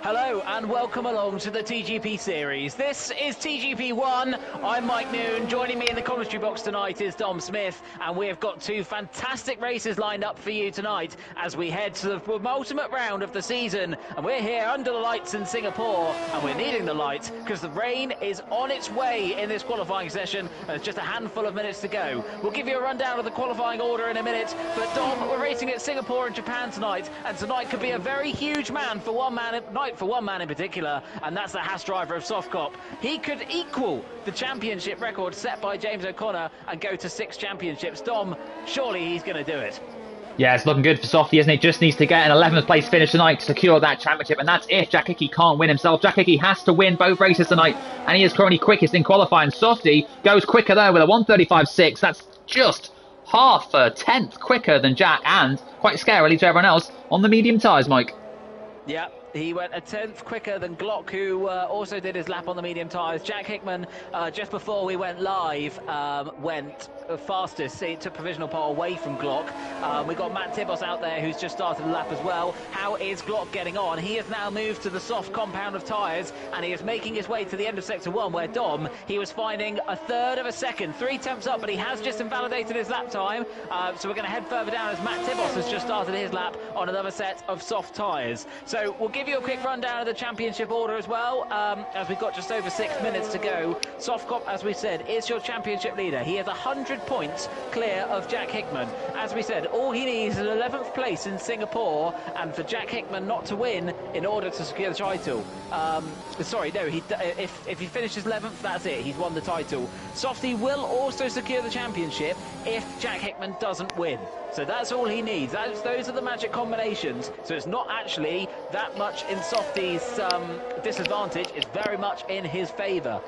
Hello and welcome along to the TGP series. This is TGP1. I'm Mike Noon. Joining me in the commentary box tonight is Dom Smith, and we have got two fantastic races lined up for you tonight as we head to the ultimate round of the season. And we're here under the lights in Singapore, and we're needing the light because the rain is on its way in this qualifying session, and there's just a handful of minutes to go. We'll give you a rundown of the qualifying order in a minute, but Dom, we're racing at Singapore and Japan tonight, and tonight could be a very huge night for one man in particular, and that's the Haas driver of Sovkop. He could equal the championship record set by James O'Connor and go to 6 championships. Dom, surely he's going to do it. Yeah, it's looking good for Softy, isn't it? Just needs to get an 11th place finish tonight to secure that championship, and that's if Jack Hickey can't win himself. Jack Hickey has to win both races tonight, and he is currently quickest in qualifying. Softy goes quicker there with a 1:35.6. That's just half a tenth quicker than Jack, and quite scarily to everyone else on the medium tyres, Mike. Yeah. He went a tenth quicker than Glock, who also did his lap on the medium tyres. Jack Hickman, just before we went live, went fastest. He took provisional pole away from Glock. We've got Matt Tibos out there who's just started the lap as well. How is Glock getting on? He has now moved to the soft compound of tyres, and he is making his way to the end of Sector 1, where Dom, he was finding a third of a second. 3 tenths up, but he has just invalidated his lap time. So we're going to head further down as Matt Tibos has just started his lap on another set of soft tyres. So we'll give you a quick rundown of the championship order as well, as we've got just over 6 minutes to go. Sovkop, as we said, is your championship leader. He has 100 points clear of Jack Hickman. As we said, all he needs is an 11th place in Singapore, and for Jack Hickman not to win in order to secure the title. Sorry, no, if he finishes 11th, that's it. He's won the title. Softy will also secure the championship if Jack Hickman doesn't win. So that's all he needs. Those are the magic combinations. So it's not actually that much in Softy's disadvantage. It's very much in his favour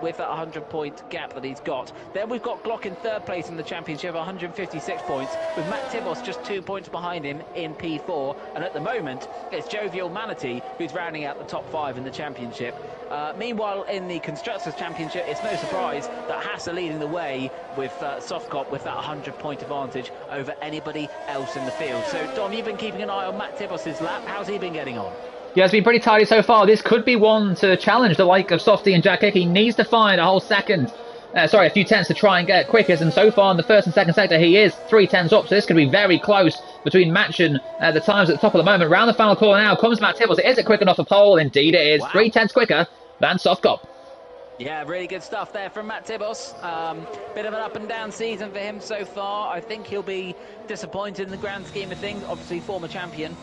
with that 100-point gap that he's got. Then we've got Glock in 3rd place in the championship, 156 points, with Matt Tibos just 2 points behind him in P4. And at the moment, it's Jovial Manatee who's rounding out the top 5 in the championship. Meanwhile, in the Constructors' Championship, it's no surprise that Haas are leading the way with Sovkop with that 100-point advantage over anybody else in the field. So, Dom, you've been keeping an eye on Matt Tibos' lap. How's he been getting on? Yeah, it's been pretty tidy so far. This could be one to challenge the like of Softy and Jack Hickey. He needs to find a few tenths to try and get quickest, and so far in the 1st and 2nd sector he is 3 tenths up, so this could be very close between Match and the times at the top of the moment. Round the final corner now comes Matt Tibos. Is it quick enough for pole? Indeed it is. Wow. 3 tenths quicker than Sovkop. Yeah, really good stuff there from Matt Tibos. Bit of an up and down season for him so far. I think he'll be disappointed in the grand scheme of things. Obviously, former champion.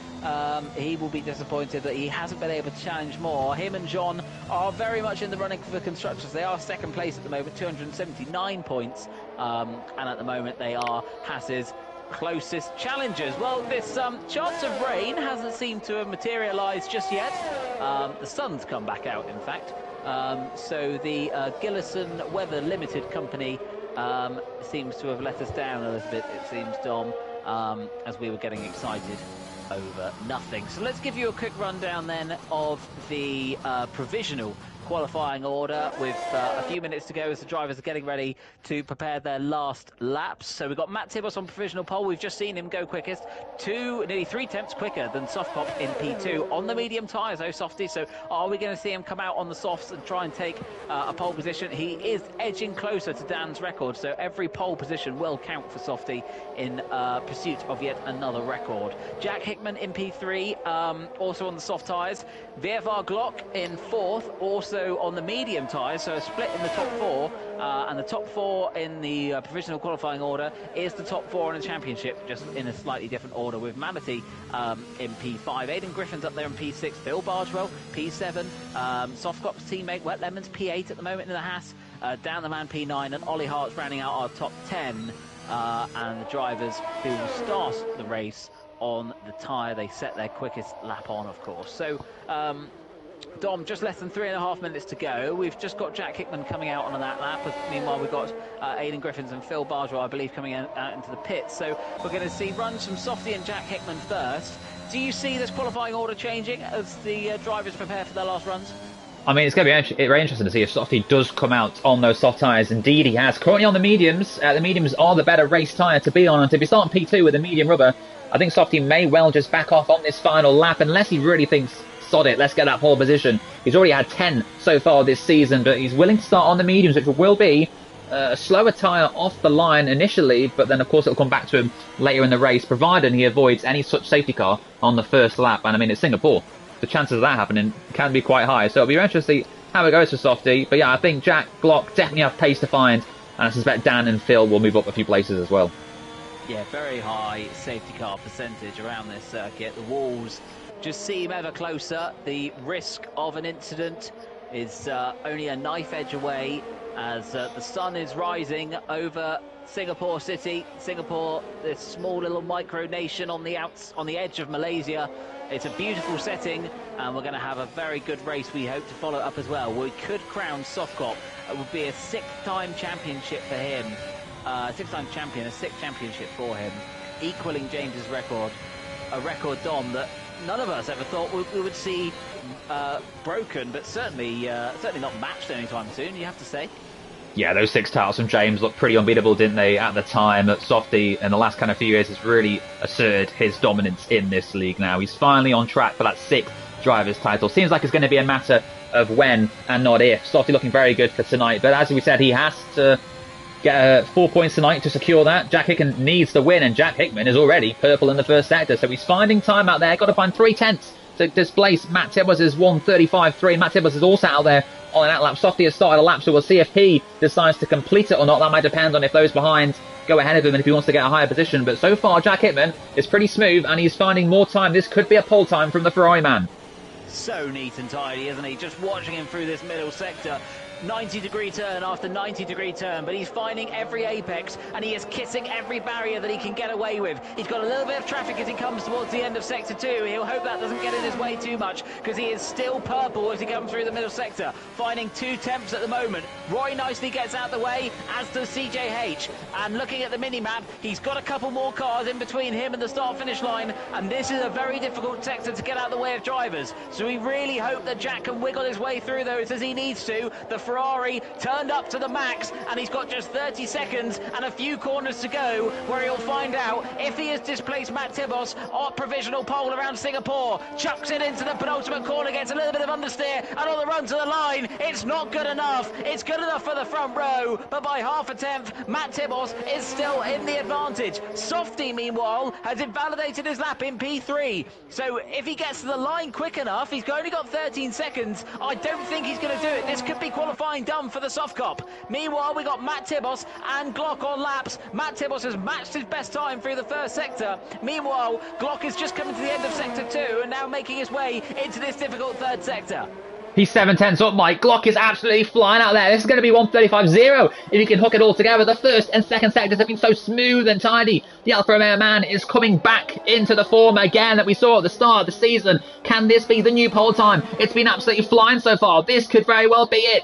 He will be disappointed that he hasn't been able to challenge more. Him and John are very much in the running for the Constructors. They are 2nd place at the moment, 279 points. And at the moment, they are Haas's closest challengers. Well, this chance of rain hasn't seemed to have materialised just yet. The sun's come back out, in fact. So the Gillison Weather Limited Company seems to have let us down a little bit, it seems, Dom, as we were getting excited over nothing. So let's give you a quick rundown then of the provisional qualifying order with a few minutes to go as the drivers are getting ready to prepare their last laps. So we've got Matt Tibos on provisional pole. We've just seen him go quickest, nearly 3 tenths quicker than Sovkop in P2 on the medium tyres, though, Softy. So are we going to see him come out on the softs and try and take a pole position? He is edging closer to Dan's record, so every pole position will count for Softy in pursuit of yet another record. Jack Hickman in P3, also on the soft tyres. VFR Glock in 4th, also on the medium tyres, so a split in the top 4, and the top 4 in the provisional qualifying order is the top 4 in the championship, just in a slightly different order, with Manatee in P5, Aidan Griffin's up there in P6, Phil Bargewell P7, Sovkop's teammate Wet Lemons P8 at the moment in the Haas, Dan the Man P9, and Ollie Hart's rounding out our top 10, and the drivers who will start the race on the tyre they set their quickest lap on, of course. So Dom, just less than 3.5 minutes to go. We've just got Jack Hickman coming out on that lap. Meanwhile, we've got Aidan Griffins and Phil Bargewell, I believe, coming out into the pits. So we're going to see runs from Softy and Jack Hickman first. Do you see this qualifying order changing as the drivers prepare for their last runs? I mean, it's going to be very interesting to see if Softy does come out on those soft tyres. Indeed, he has. Currently on the mediums. The mediums are the better race tyre to be on. And to be starting P2 with a medium rubber, I think Softy may well just back off on this final lap, unless he really thinks sod it, let's get that pole position. He's already had 10 so far this season, but he's willing to start on the mediums, which will be a slower tyre off the line initially, but then of course it'll come back to him later in the race, provided he avoids any such safety car on the first lap. And I mean, it's Singapore. The chances of that happening can be quite high, so it'll be interesting to see how it goes for Softy. But yeah, I think Jack, Glock definitely have pace to find, and I suspect Dan and Phil will move up a few places as well. Yeah, very high safety car percentage around this circuit. The walls just seem ever closer. The risk of an incident is only a knife edge away as the sun is rising over Singapore City. Singapore, this small little micronation on the edge of Malaysia. It's a beautiful setting, and we're going to have a very good race we hope to follow up as well. We could crown Sofcop. It would be a sixth-time championship for him. Six-time champion, a sixth championship for him, equaling James's record. A record, Dom, that none of us ever thought we would see broken, but certainly not matched anytime soon, you have to say. Yeah, those 6 titles from James looked pretty unbeatable, didn't they, at the time? That Softy, in the last kind of few years, has really asserted his dominance in this league now. He's finally on track for that 6th driver's title. Seems like it's going to be a matter of when and not if. Softy looking very good for tonight, but as we said, he has to get 4 points tonight to secure that. Jack Hickman needs to win, and Jack Hickman is already purple in the first sector, so he's finding time out there. Got to find 3/10 to displace Matt Tibbers' 1:35.3. Matt Tibbers is also out there on an outlap. Softy has started a lap, so we'll see if he decides to complete it or not. That might depend on if those behind go ahead of him and if he wants to get a higher position. But so far, Jack Hickman is pretty smooth, and he's finding more time. This could be a pole time from the Ferrari man. So neat and tidy, isn't he? Just watching him through this middle sector. 90-degree turn after 90-degree turn, but he's finding every apex and he is kissing every barrier that he can get away with. He's got a little bit of traffic as he comes towards the end of sector 2. He'll hope that doesn't get in his way too much, because he is still purple as he comes through the middle sector, finding 2 temps at the moment. Roy nicely gets out the way, as does CJH, and looking at the mini-map, he's got a couple more cars in between him and the start-finish line, and this is a very difficult sector to get out of the way of drivers. So we really hope that Jack can wiggle his way through those as he needs to. The Ferrari turned up to the max, and he's got just 30 seconds and a few corners to go, where he'll find out if he has displaced Matt Tibos or provisional pole around Singapore. Chucks it into the penultimate corner, gets a little bit of understeer, and on the run to the line, it's not good enough. It's good enough for the front row, but by half a tenth, Matt Tibos is still in the advantage. Softy, meanwhile, has invalidated his lap in P3, so if he gets to the line quick enough, he's only got 13 seconds. I don't think he's going to do it. This could be qualifying done for the Sofcop. Meanwhile, we got Matt Tibos and Glock on laps. Matt Tibos has matched his best time through the first sector. Meanwhile, Glock is just coming to the end of sector 2 and now making his way into this difficult third sector. He's 7/10 up, Mike. Glock is absolutely flying out there. This is going to be 1:35.0 if he can hook it all together. The first and second sectors have been so smooth and tidy. The Alfa Romeo man is coming back into the form again that we saw at the start of the season. Can this be the new pole time? It's been absolutely flying so far. This could very well be it.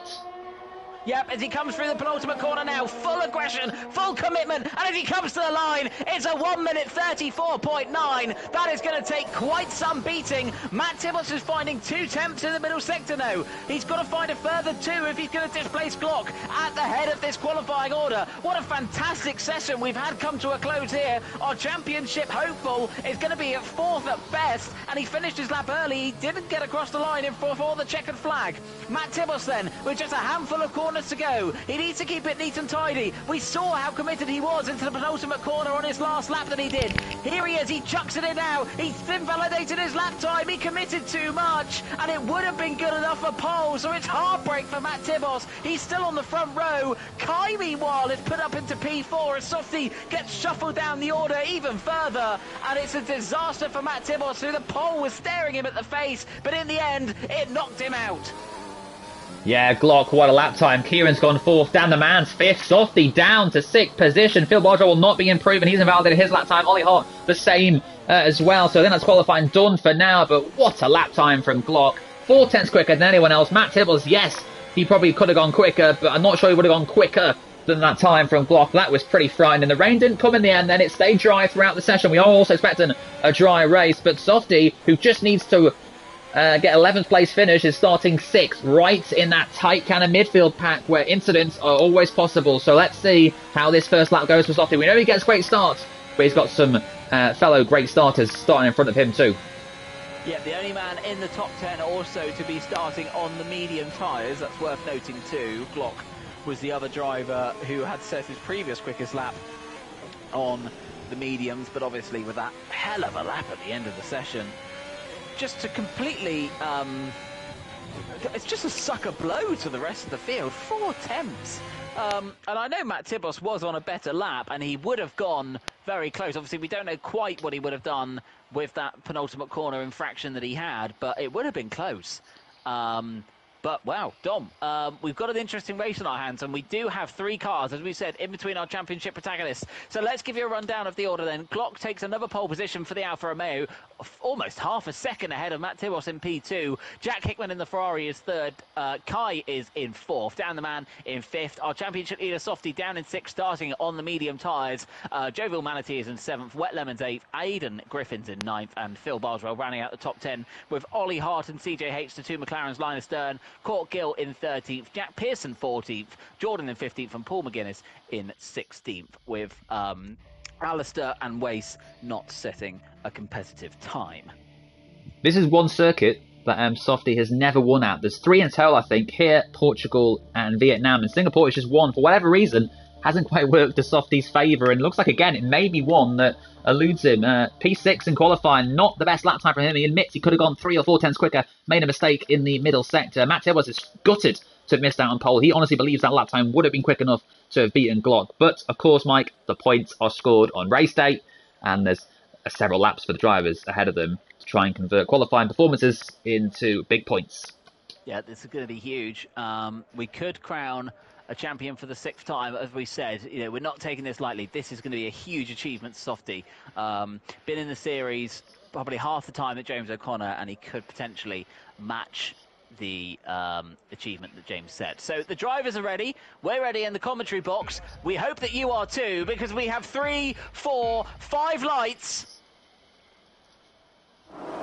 Yep, as he comes through the penultimate corner now, full aggression, full commitment, and as he comes to the line, it's a 1:34.9. That is going to take quite some beating. Matt Tibos is finding 2 temps in the middle sector now. He's got to find a further 2 if he's going to displace Glock at the head of this qualifying order. What a fantastic session we've had come to a close here. Our championship hopeful is going to be at 4th at best, and he finished his lap early. He didn't get across the line before the checkered flag. Matt Tibos then, with just a handful of corners to go. He needs to keep it neat and tidy. We saw how committed he was into the penultimate corner on his last lap that he did. Here he is, he chucks it in now. He's invalidated his lap time. He committed too much, and it would have been good enough for pole, so it's heartbreak for Matt Tibos. He's still on the front row. Kai, meanwhile, is put up into P4 as Softy gets shuffled down the order even further, and it's a disaster for Matt Tibos, who the pole was staring him at the face, but in the end, it knocked him out. Yeah, Glock, what a lap time. Kieran's gone 4th, down the man's 5th. Softy down to 6th position. Phil Bodger will not be improving. He's invalidated his lap time. Ollie Hart, the same as well. So then that's qualifying done for now. But what a lap time from Glock. 4 tenths quicker than anyone else. Matt Tibbles, yes, he probably could have gone quicker, but I'm not sure he would have gone quicker than that time from Glock. That was pretty frightening. The rain didn't come in the end, then it stayed dry throughout the session. We are also expecting a dry race, but Softy, who just needs to get 11th place finish, is starting 6th, right in that tight kind of midfield pack where incidents are always possible. So let's see how this first lap goes for Softy. We know he gets great starts, but he's got some fellow great starters starting in front of him too. Yeah, the only man in the top 10 also to be starting on the medium tyres. That's worth noting too. Glock was the other driver who had set his previous quickest lap on the mediums, but obviously with that hell of a lap at the end of the session, just to completely... it's just a sucker blow to the rest of the field. 4 attempts. And I know Matt Tibos was on a better lap, and he would have gone very close. Obviously, we don't know quite what he would have done with that penultimate corner infraction that he had, but it would have been close. But, wow, Dom, we've got an interesting race on our hands, and we do have 3 cars, as we said, in between our championship protagonists. So let's give you a rundown of the order then. Glock takes another pole position for the Alfa Romeo, almost half a second ahead of Matt Tibos in P2. Jack Hickman in the Ferrari is 3rd. Kai is in 4th. Dan the Man in 5th. Our championship leader, Softy, down in 6th, starting on the medium tyres. Jovial Manatee is in 7th. Wet Lemons 8th. Aidan Griffin's in 9th. And Phil Boswell running out the top 10 with Ollie Hart and CJH, the 2 McLarens, line astern. Court Gill in 13th, Jack Pearson 14th, Jordan in 15th, and Paul McGuinness in 16th, with Alistair and Wace not setting a competitive time. This is one circuit that Softy has never won at. There's 3 in total, I think, here, Portugal and Vietnam, and Singapore is just one. For whatever reason, hasn't quite worked to Softy's favour, and looks like, again, it may be one that eludes him. P6 in qualifying, not the best lap time for him. He admits he could have gone 3 or 4 tenths quicker, made a mistake in the middle sector. Matt Tibos is gutted to have missed out on pole. He honestly believes that lap time would have been quick enough to have beaten Glock. But, of course, Mike, the points are scored on race day, and there's several laps for the drivers ahead of them to try and convert qualifying performances into big points. Yeah, this is going to be huge. We could crown a champion for the 6th time, as we said. You know, we're not taking this lightly. This is going to be a huge achievement, Softy. Been in the series probably half the time that James O'Connor, and he could potentially match the achievement that James set. So the drivers are ready. We're ready in the commentary box. We hope that you are too, because we have 3, 4, 5 lights.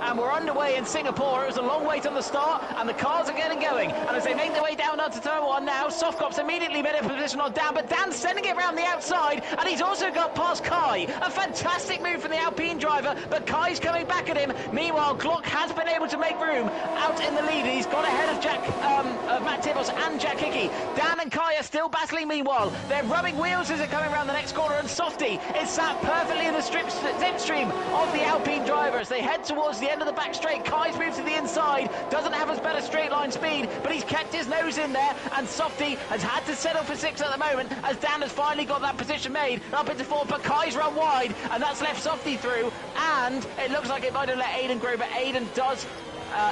And we're underway in Singapore. It was a long wait on the start, and the cars are getting going. And as they make their way down onto turn 1 now, Softcop's immediately made a position on Dan, but Dan's sending it around the outside, and he's also got past Kai. A fantastic move from the Alpine driver, but Kai's coming back at him. Meanwhile, Glock has been able to make room out in the lead. He's got ahead of Matt Tibos and Jack Hickey. Dan and Kai are still battling meanwhile. They're rubbing wheels as they're coming around the next corner, and Softy is sat perfectly in the slipstream of the Alpine driver as they head towards the end of the back straight. Kai's moved to the inside, doesn't have as better straight line speed, but he's kept his nose in there, and Softy has had to settle for 6 at the moment as Dan has finally got that position made up into 4, but Kai's run wide, and that's left Softy through, and it looks like it might have let Aidan go, but Aidan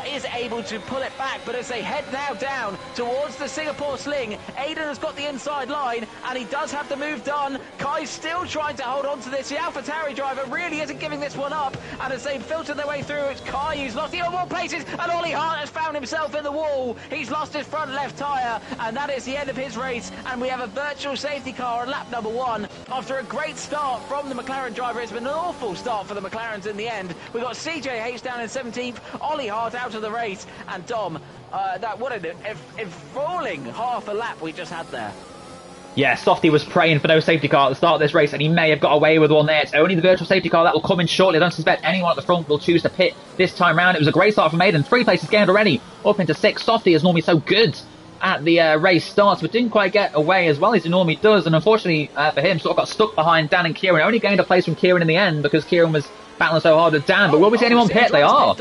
is able to pull it back. But as they head now down towards the Singapore sling, Aidan has got the inside line, and he does have the move done. Kai's still trying to hold on to this. The AlphaTauri driver really isn't giving this one up, and as they filter their way through, it's Kai who's lost the more places, and Ollie Hart has found himself in the wall. He's lost his front left tyre, and that is the end of his race, and we have a virtual safety car on lap number 1. After a great start from the McLaren driver, it's been an awful start for the McLarens in the end. We've got CJH down in 17th, Ollie Hart out of the race, and Dom, what an enthralling half a lap we just had there. Yeah, Softy was praying for no safety car at the start of this race, and he may have got away with one there. It's only the virtual safety car that will come in shortly. I don't suspect anyone at the front will choose to pit this time round. It was a great start for Maiden. 3 places gained already, up into 6. Softy is normally so good at the race starts, but didn't quite get away as well as he normally does, and unfortunately for him, sort of got stuck behind Dan and Kieran. Only gained a place from Kieran in the end because Kieran was battling so hard with Dan, but will we see anyone pit? They are.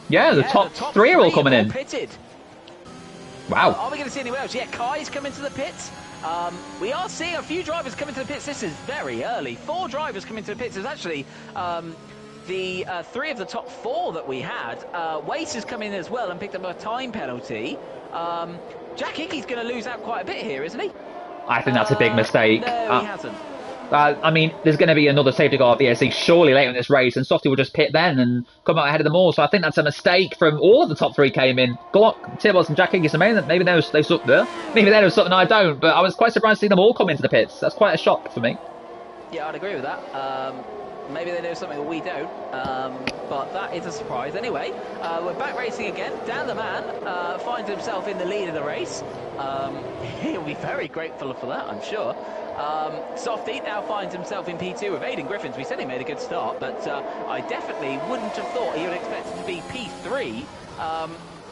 Yeah, the top 3 are all coming in. Pitted. Wow. Are we going to see anyone else? Yeah, Kai's coming to the pits. We are seeing a few drivers coming to the pits. This is very early. 4 drivers coming to the pits. There's actually the 3 of the top 4 that we had. Wace has come in as well and picked up a time penalty. Jack Hickey's going to lose out quite a bit here, isn't he? I think that's a big mistake. No, he hasn't. I mean, there's going to be another safety car at VSC surely later in this race, and Softy will just pit then and come out ahead of them all. So I think that's a mistake from all of the top 3 came in. Glock, Tibos and Jack Hickey. So maybe they know something there. Maybe they know something I don't, but I was quite surprised to see them all come into the pits. That's quite a shock for me. Yeah, I'd agree with that. Maybe they know something that we don't, but that is a surprise. Anyway, we're back racing again. Dan the Man finds himself in the lead of the race. He'll be very grateful for that, I'm sure. Softy now finds himself in P2 with Aidan Griffiths. We said he made a good start, but I definitely wouldn't have thought he would expect it to be P3.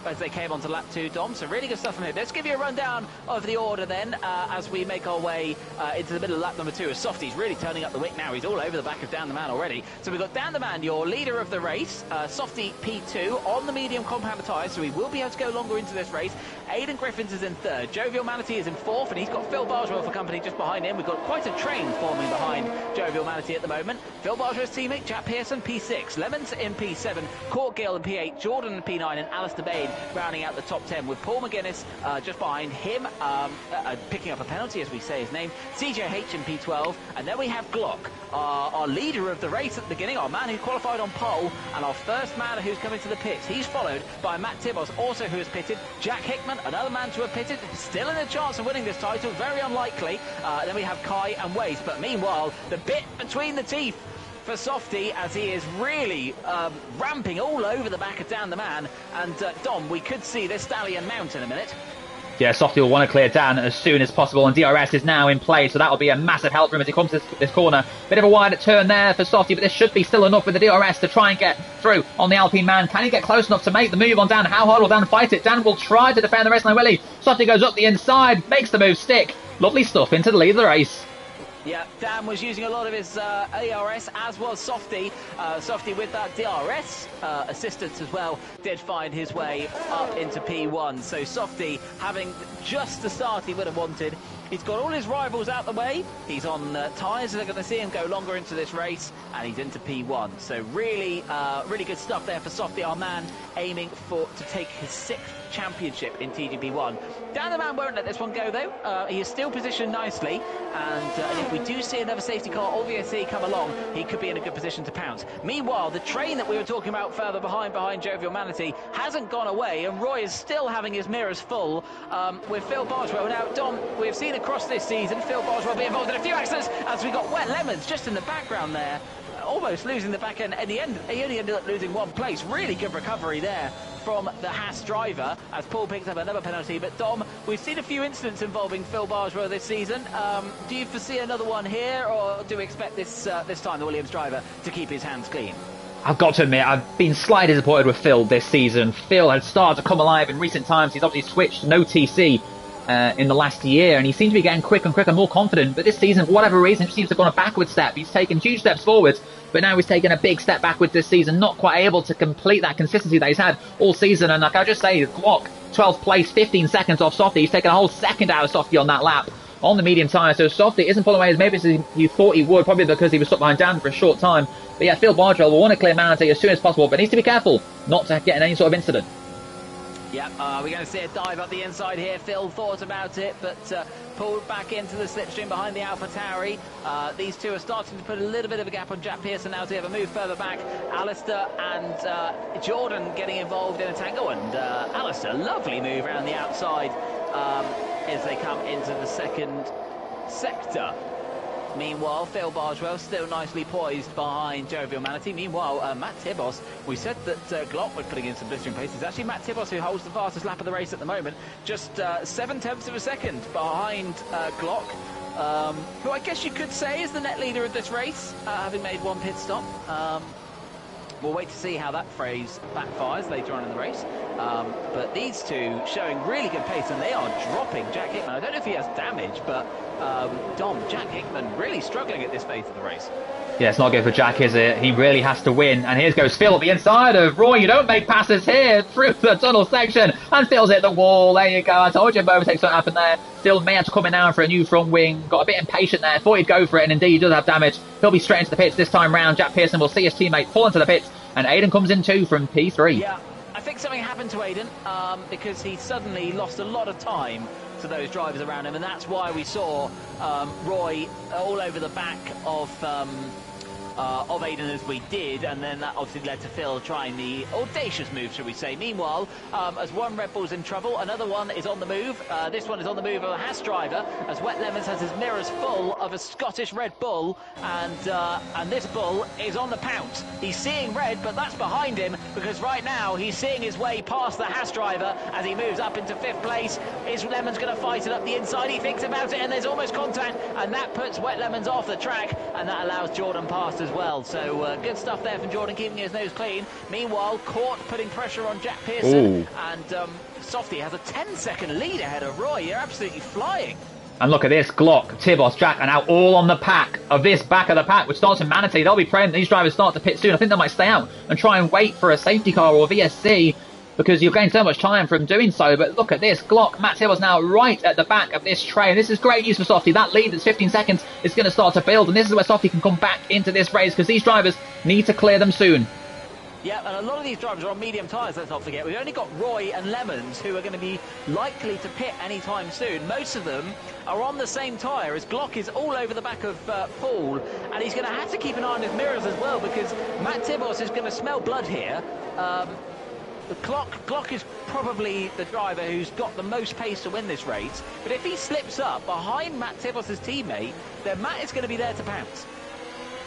As they came onto lap 2, Dom. So really good stuff from him. Let's give you a rundown of the order then as we make our way into the middle of lap number 2. As Softy's really turning up the wick now. He's all over the back of Dan the Man already. So we've got Dan the Man, your leader of the race. Softy P2 on the medium compound tyres, so he will be able to go longer into this race. Aidan Griffiths is in 3rd. Jovial Manatee is in 4th, and he's got Phil Bargewell for company just behind him. We've got quite a train forming behind Jovial Manatee at the moment. Phil Bargewell's teammate, Jack Pearson, P6. Lemons in P7. Court Gill in P8. Jordan in P9, and Alistair Bain rounding out the top 10 with Paul McGuinness just behind him, picking up a penalty as we say his name. CJH in P12, and then we have Glock, our leader of the race at the beginning, our man who qualified on pole, and our first man who's coming to the pits. He's followed by Matt Tibos, also who has pitted. Jack Hickman, another man to have pitted, still in a chance of winning this title, very unlikely. Then we have Kai and Waze, but meanwhile, the bit between the teeth for Softy as he is really ramping all over the back of Dan the Man. And Dom, we could see this stallion mount in a minute. Yeah, Softy will want to clear Dan as soon as possible, and DRS is now in play, so that will be a massive help for him as he comes to this corner. Bit of a wider turn there for Softy, but this should be still enough with the DRS to try and get through on the Alpine man. Can he get close enough to make the move on Dan? How hard will Dan fight it? Dan will try to defend the race line, will he? Softy goes up the inside, makes the move stick. Lovely stuff into the lead of the race. Yeah, Dan was using a lot of his ARS, as was Softy. Softy with that DRS assistance as well did find his way up into P1. So Softy having just the start he would have wanted. He's got all his rivals out the way. He's on tyres, so they're going to see him go longer into this race, and he's into P1. So really, really good stuff there for Softy, our man, aiming to take his 6th championship in TGP1. Dan the Man won't let this one go, though. He is still positioned nicely, and if we do see another safety car or VSC come along, he could be in a good position to pounce. Meanwhile, the train that we were talking about further behind Jovial Manatee hasn't gone away, and Roy is still having his mirrors full with Phil Bargewell. Now, Dom, we've seen across this season Phil Bargewell be involved in a few accidents as we got Wet Lemons just in the background there, almost losing the back end. In the end, he only ended up losing 1 place. Really good recovery there from the Haas driver as Paul picks up another penalty. But Dom, we've seen a few incidents involving Phil Bargewell this season. Do you foresee another one here, or do we expect this time the Williams driver to keep his hands clean? I've got to admit, I've been slightly disappointed with Phil this season. Phil had started to come alive in recent times. He's obviously switched no TC in the last year, and he seems to be getting quicker and quicker, more confident. But this season, for whatever reason, he seems to have gone a backward step. He's taken huge steps forwards, but now he's taken a big step backwards this season, not quite able to complete that consistency that he's had all season. And like I just say, Glock, 12th place, 15 seconds off Softy. He's taken a whole second out of Softy on that lap on the medium tyre. So Softy isn't pulling away as maybe as you thought he would, probably because he was stuck behind Dan for a short time. But yeah, Phil Bargewell will want to clear Manatee as soon as possible, but needs to be careful not to get in any sort of incident. Yeah, we're going to see a dive up the inside here. Phil thought about it, but pulled back into the slipstream behind the Alpha Tauri. These two are starting to put a little bit of a gap on Jack Pearson now to have a move further back. Alistair and Jordan getting involved in a tango, and Alistair, lovely move around the outside as they come into the second sector. Meanwhile, Phil Bargewell still nicely poised behind Jovial Manatee. Meanwhile, Matt Tibos, we said that Glock was putting in some blistering pace. It's actually Matt Tibos who holds the fastest lap of the race at the moment. Just 0.7 of a second behind Glock, who I guess you could say is the net leader of this race, having made 1 pit stop. We'll wait to see how that phrase backfires later on in the race. But these two showing really good pace, and they are dropping Jack Hickman. I don't know if he has damage, but Dom, Jack Hickman really struggling at this phase of the race. Yeah, it's not good for Jack, is it? He really has to win. And here goes Phil at the inside of Roy. You don't make passes here through the tunnel section. And Phil's hit the wall. There you go. I told you both things don't happen there. Phil may have to come in now for a new front wing. Got a bit impatient there. Thought he'd go for it. And indeed, he does have damage. He'll be straight into the pits this time round. Jack Pearson will see his teammate fall into the pits. And Aidan comes in too from P3. Yeah, I think something happened to Aidan because he suddenly lost a lot of time to those drivers around him. And that's why we saw Roy all over the back of of Aiden as we did, and then that obviously led to Phil trying the audacious move, shall we say. Meanwhile, as one Red Bull's in trouble, another one is on the move. This one is on the move of a Haas driver, as Wet Lemons has his mirrors full of a Scottish Red Bull, and this Bull is on the pounce. He's seeing red, but that's behind him, because right now he's seeing his way past the Haas driver as he moves up into 5th place. Is Lemons going to fight it up the inside? He thinks about it, and there's almost contact, and that puts Wet Lemons off the track, and that allows Jordan past as well. So good stuff there from Jordan, keeping his nose clean. Meanwhile, Court putting pressure on Jack Pearson. Ooh. And Softy has a 10-second lead ahead of Roy. You're absolutely flying. And look at this, Glock, Tibos, Jack are now all on the pack of this back of the pack, which starts in Manatee. They'll be praying that these drivers start to pit soon. I think they might stay out and try and wait for a safety car or VSC, because you're getting so much time from doing so. But look at this, Glock, Matt Tibos now right at the back of this train. This is great news for Softy. That lead that's 15 seconds is going to start to build, and this is where Softy can come back into this race, because these drivers need to clear them soon. Yeah, and a lot of these drivers are on medium tyres, let's not forget. We've only got Roy and Lemons, who are going to be likely to pit anytime soon. Most of them are on the same tyre, as Glock is all over the back of Paul, and he's going to have to keep an eye on his mirrors as well, because Matt Tibos is going to smell blood here. Glock is probably the driver who's got the most pace to win this race, but if he slips up behind Matt Tibos' teammate, then Matt is going to be there to pounce.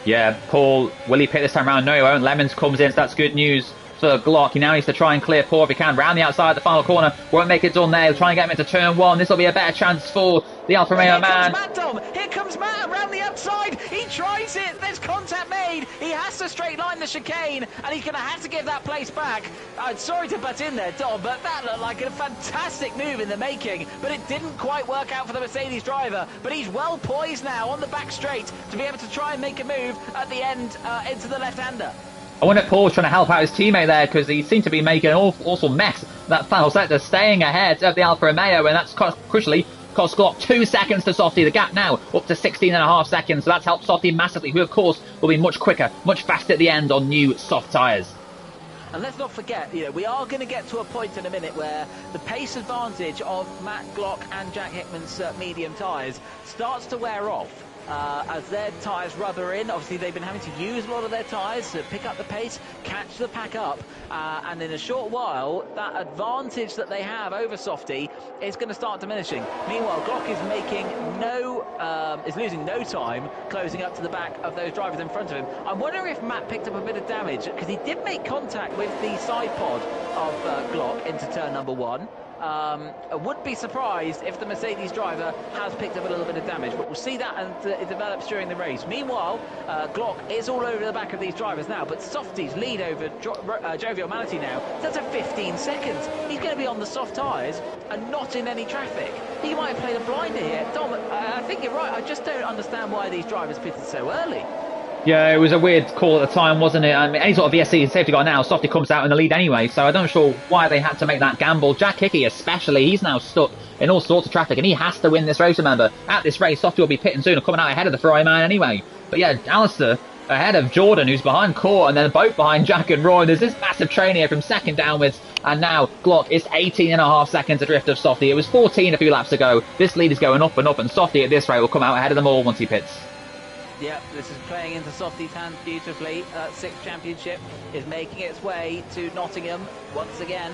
Yeah, Paul, will he pit this time around? No, he won't. Lemons comes in, so that's good news for Glock. He now needs to try and clear Paul if he can. Round the outside, the final corner. Won't make it done there. He'll try and get him into turn 1. This will be a better chance for the Alfa Romeo man. Here comes Matt, Dom. Here comes Matt around the outside. He tries it. There's contact made. He has to straight line the chicane, and he's going to have to give that place back. I'm sorry to butt in there, Dom, but that looked like a fantastic move in the making, but it didn't quite work out for the Mercedes driver. But he's well poised now on the back straight to be able to try and make a move at the end into the left-hander. I wonder if Paul's trying to help out his teammate there, because he seemed to be making an awful mess that final sector, staying ahead of the Alfa Romeo, and that's crucially cost Glock 2 seconds to Softy. The gap now up to 16.5 seconds, so that's helped Softy massively, who of course will be much quicker, much faster at the end on new soft tyres. And let's not forget, we are going to get to a point in a minute where the pace advantage of Matt Glock and Jack Hickman's medium tyres starts to wear off. As their tyres rubber in, obviously they've been having to use a lot of their tyres to pick up the pace, catch the pack up, and in a short while, that advantage that they have over Softy is going to start diminishing. Meanwhile, Glock is losing no time closing up to the back of those drivers in front of him. I'm wondering if Matt picked up a bit of damage, because he did make contact with the side pod of Glock into turn number 1. I would be surprised if the Mercedes driver has picked up a little bit of damage, but we'll see that as it develops during the race. Meanwhile, Glock is all over the back of these drivers now, but Softy's lead over Jovial Manatee now, that's at 15 seconds. He's going to be on the soft tyres and not in any traffic. He might have played a blinder here. Dom, I think you're right. I just don't understand why these drivers pitted so early. Yeah, it was a weird call at the time, wasn't it? I mean, any sort of VSC safety car now, Softy comes out in the lead anyway, so I'm not sure why they had to make that gamble. Jack Hickey especially, he's now stuck in all sorts of traffic, and he has to win this race, remember. At this race, Softy will be pitting soon and coming out ahead of the Ferrari man anyway. But yeah, Alistair ahead of Jordan, who's behind Court, and then both behind Jack and Roy. There's this massive train here from second downwards, and now Glock is 18.5 seconds adrift of Softy. It was 14 a few laps ago. This lead is going up and up, and Softy at this rate will come out ahead of them all once he pits. Yeah, this is playing into Softy's hands beautifully. Sixth championship is making its way to Nottingham once again.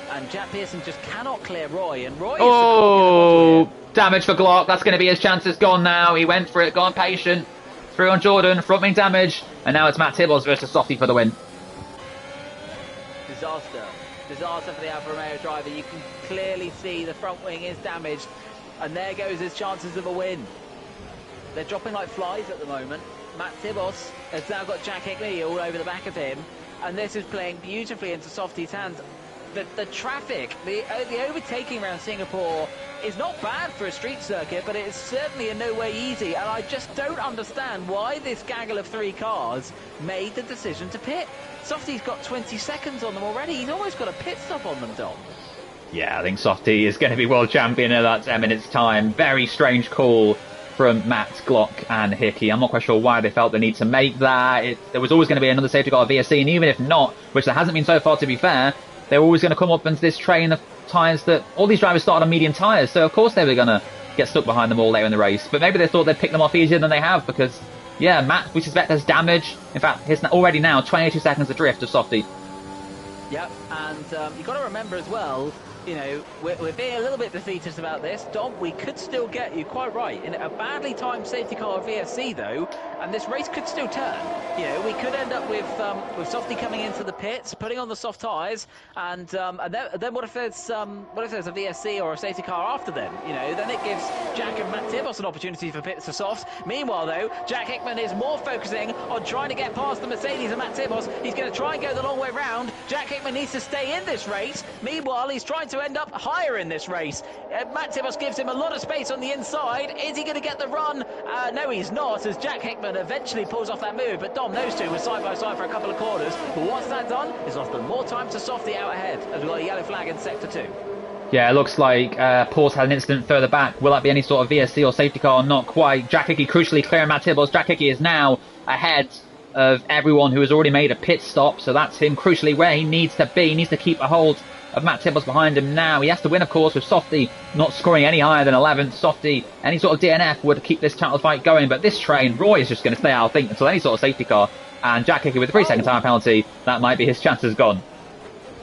And Jack Pearson just cannot clear Roy. And Roy is damage for Glock. That's going to be his chances gone now. He went for it, gone patient. Through on Jordan, front wing damage. And now it's Matt Tibbles versus Softy for the win. Disaster. Disaster for the Alfa Romeo driver. You can clearly see the front wing is damaged. And there goes his chances of a win. They're dropping like flies at the moment. Matt Tibos has now got Jack Hickey all over the back of him, and this is playing beautifully into Softy's hands. The traffic, the overtaking around Singapore is not bad for a street circuit, but it is certainly in no way easy, and I just don't understand why this gaggle of 3 cars made the decision to pit. Softy's got 20 seconds on them already. He's almost got a pit stop on them, Dom. Yeah, I think Softy is going to be world champion in that 10 minutes time. Very strange call from Matt, Glock and Hickey. I'm not quite sure why they felt the need to make that. There was always going to be another safety car VSC, and even if not, which there hasn't been so far to be fair, they were always going to come up into this train of tyres that all these drivers started on medium tyres, so of course they were going to get stuck behind them all later in the race. But maybe they thought they'd pick them off easier than they have, because yeah, Matt, we suspect there's damage. In fact, he's already now 22 seconds adrift of Softy. Yep, and you've got to remember as well, you know, we're being a little bit defeatist about this. Dom, we could still get, you quite right, in a badly timed safety car VSC though, and this race could still turn. You know, we could end up with Softy coming into the pits, putting on the soft tyres, and then what if there's a VSC or a safety car after them? You know, then it gives Jack and Matt Tibos an opportunity for pits to softs. Meanwhile though, Jack Hickman is more focusing on trying to get past the Mercedes and Matt Tibos. He's going to try and go the long way round. Jack Hickman needs to stay in this race. Meanwhile, he's trying to end up higher in this race. Matt Tibos gives him a lot of space on the inside. Is he going to get the run? No, he's not, as Jack Hickman eventually pulls off that move. But Dom, those two were side by side for a couple of corners. But what's that done? It's lost them more time to Softy out ahead, as we've got a yellow flag in sector 2. Yeah, it looks like Paul's had an incident further back. Will that be any sort of VSC or safety car? Not quite. Jack Hickey crucially clearing Matt Tibos. Jack Hickey is now ahead of everyone who has already made a pit stop, so that's him crucially where he needs to be. He needs to keep a hold of Matt Tibos behind him now. He has to win, of course, with Softy not scoring any higher than 11th. Softy, any sort of DNF would keep this title fight going, but this train, Roy is just going to stay out, I think, until any sort of safety car. And Jack Hickey with a 3-second time penalty, that might be his chances gone.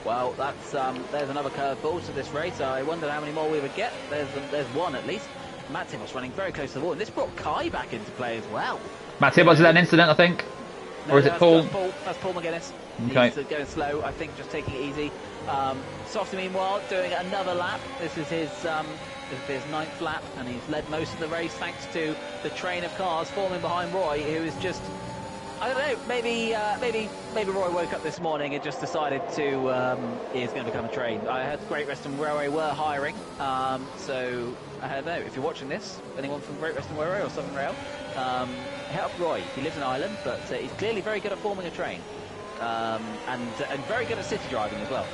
Well, that's there's another curveball to this race. I wondered how many more we would get. There's one at least. Matt Tibos running very close to the wall, and this brought Kai back into play as well. Matt Tibos, is that an incident, I think? No, or is it Paul? That's Paul McGuinness. Okay. He's going slow, I think, just taking it easy. Softy, meanwhile, doing another lap. This is his 9th lap, and he's led most of the race thanks to the train of cars forming behind Roy, who is just, I don't know, maybe Roy woke up this morning and just decided to he's going to become a train. I heard Great Western Railway were hiring, so I don't know, if you're watching this, anyone from Great Western Railway or Southern Rail, hit up Roy. He lives in Ireland, but he's clearly very good at forming a train. And very good at city driving as well.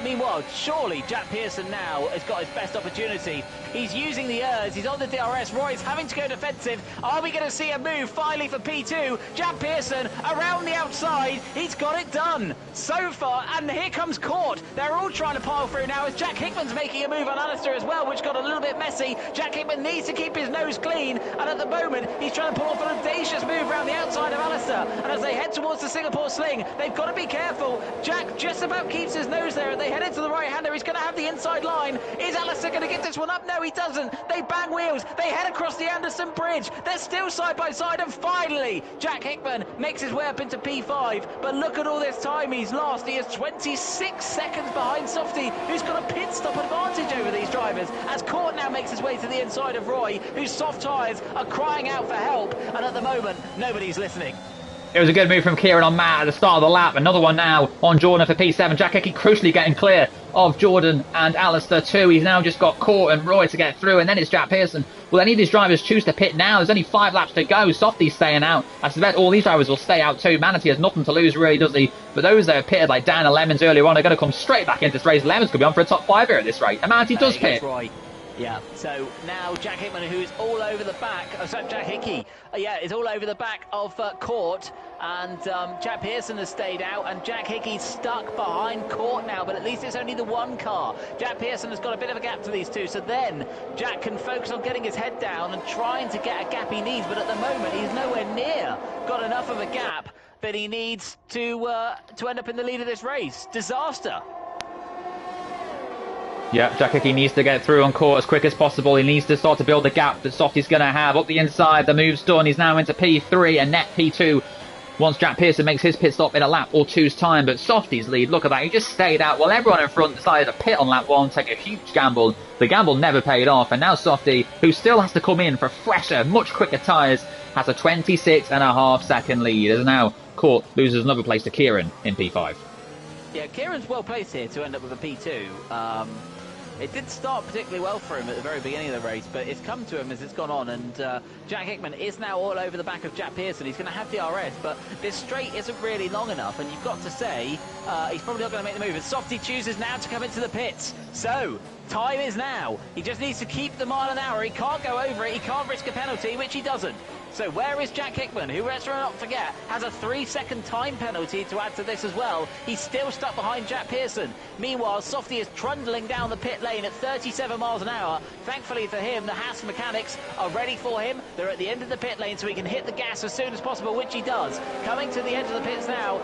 Meanwhile, surely Jack Pearson now has got his best opportunity. He's using the ERS, he's on the DRS, Roy's having to go defensive. Are we going to see a move finally for P2? Jack Pearson around the outside, he's got it done so far, and here comes Court. They're all trying to pile through now as Jack Hickman's making a move on Alistair as well, which got a little bit messy. Jack Hickman needs to keep his nose clean, and at the moment he's trying to pull off an audacious move around the outside of Alistair, and as they head towards the Singapore Sling, they've got to be careful. Jack just about keeps his nose there, and they head into the right-hander. He's going to have the inside line. Is Alistair going to get this one up? No, he doesn't. They bang wheels. They head across the Anderson Bridge. They're still side by side, and finally, Jack Hickman makes his way up into P5. But look at all this time he's lost. He is 26 seconds behind Softy, who's got a pit stop advantage over these drivers, as Court now makes his way to the inside of Roy, whose soft tyres are crying out for help, and at the moment, nobody's listening. It was a good move from Kieran on Matt at the start of the lap. Another one now on Jordan for P7. Jack Hickey crucially getting clear of Jordan and Alistair too. He's now just got Court and Roy to get through, and then it's Jack Pearson. Will any of these drivers choose to pit now? There's only 5 laps to go. Softy's staying out. I suspect all these drivers will stay out too. Manatee has nothing to lose really, does he? But those that have pitted like Dan and Lemons earlier on are going to come straight back into this race. Lemons could be on for a top 5 here at this rate. And Manatee does pit. Yeah, so now Jack Hickman, who's all over the back, Jack Hickey, is all over the back of Court, and Jack Pearson has stayed out, and Jack Hickey's stuck behind Court now, but at least it's only the one car. Jack Pearson has got a bit of a gap to these two, so then Jack can focus on getting his head down and trying to get a gap he needs, but at the moment he's nowhere near got enough of a gap that he needs to end up in the lead of this race. Disaster. Yeah, Jack Hickey needs to get through on Court as quick as possible. He needs to start to build the gap that Softy's going to have. Up the inside, the move's done. He's now into P3 and net P2 once Jack Pearson makes his pit stop in a lap or two's time. But Softy's lead, look at that. He just stayed out while everyone in front decided to pit on lap 1, take a huge gamble. The gamble never paid off. And now Softy, who still has to come in for fresher, much quicker tyres, has a 26.5 second lead. As now Court loses another place to Kieran in P5. Yeah, Kieran's well placed here to end up with a P2. It did start particularly well for him at the very beginning of the race, but it's come to him as it's gone on, and Jack Hickman is now all over the back of Jack Pearson. He's going to have DRS, but this straight isn't really long enough, and you've got to say he's probably not going to make the move. And Softy chooses now to come into the pits. So, time is now. He just needs to keep the mile an hour. He can't go over it. He can't risk a penalty, which he doesn't. So where is Jack Hickman, who, let's not forget, has a 3-second time penalty to add to this as well? He's still stuck behind Jack Pearson. Meanwhile, Softy is trundling down the pit lane at 37 miles an hour. Thankfully for him, the Haas mechanics are ready for him. They're at the end of the pit lane, so he can hit the gas as soon as possible, which he does. Coming to the end of the pits now.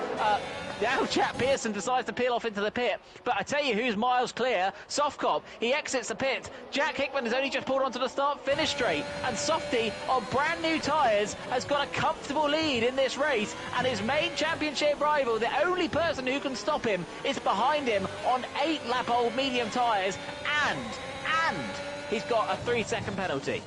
Now Jack Pearson decides to peel off into the pit, but I tell you who's miles clear. Sofcop, he exits the pit. Jack Hickman has only just pulled onto the start-finish straight, and Softy, on brand new tyres, has got a comfortable lead in this race, and his main championship rival, the only person who can stop him, is behind him on 8-lap-old medium tyres, and he's got a 3-second penalty.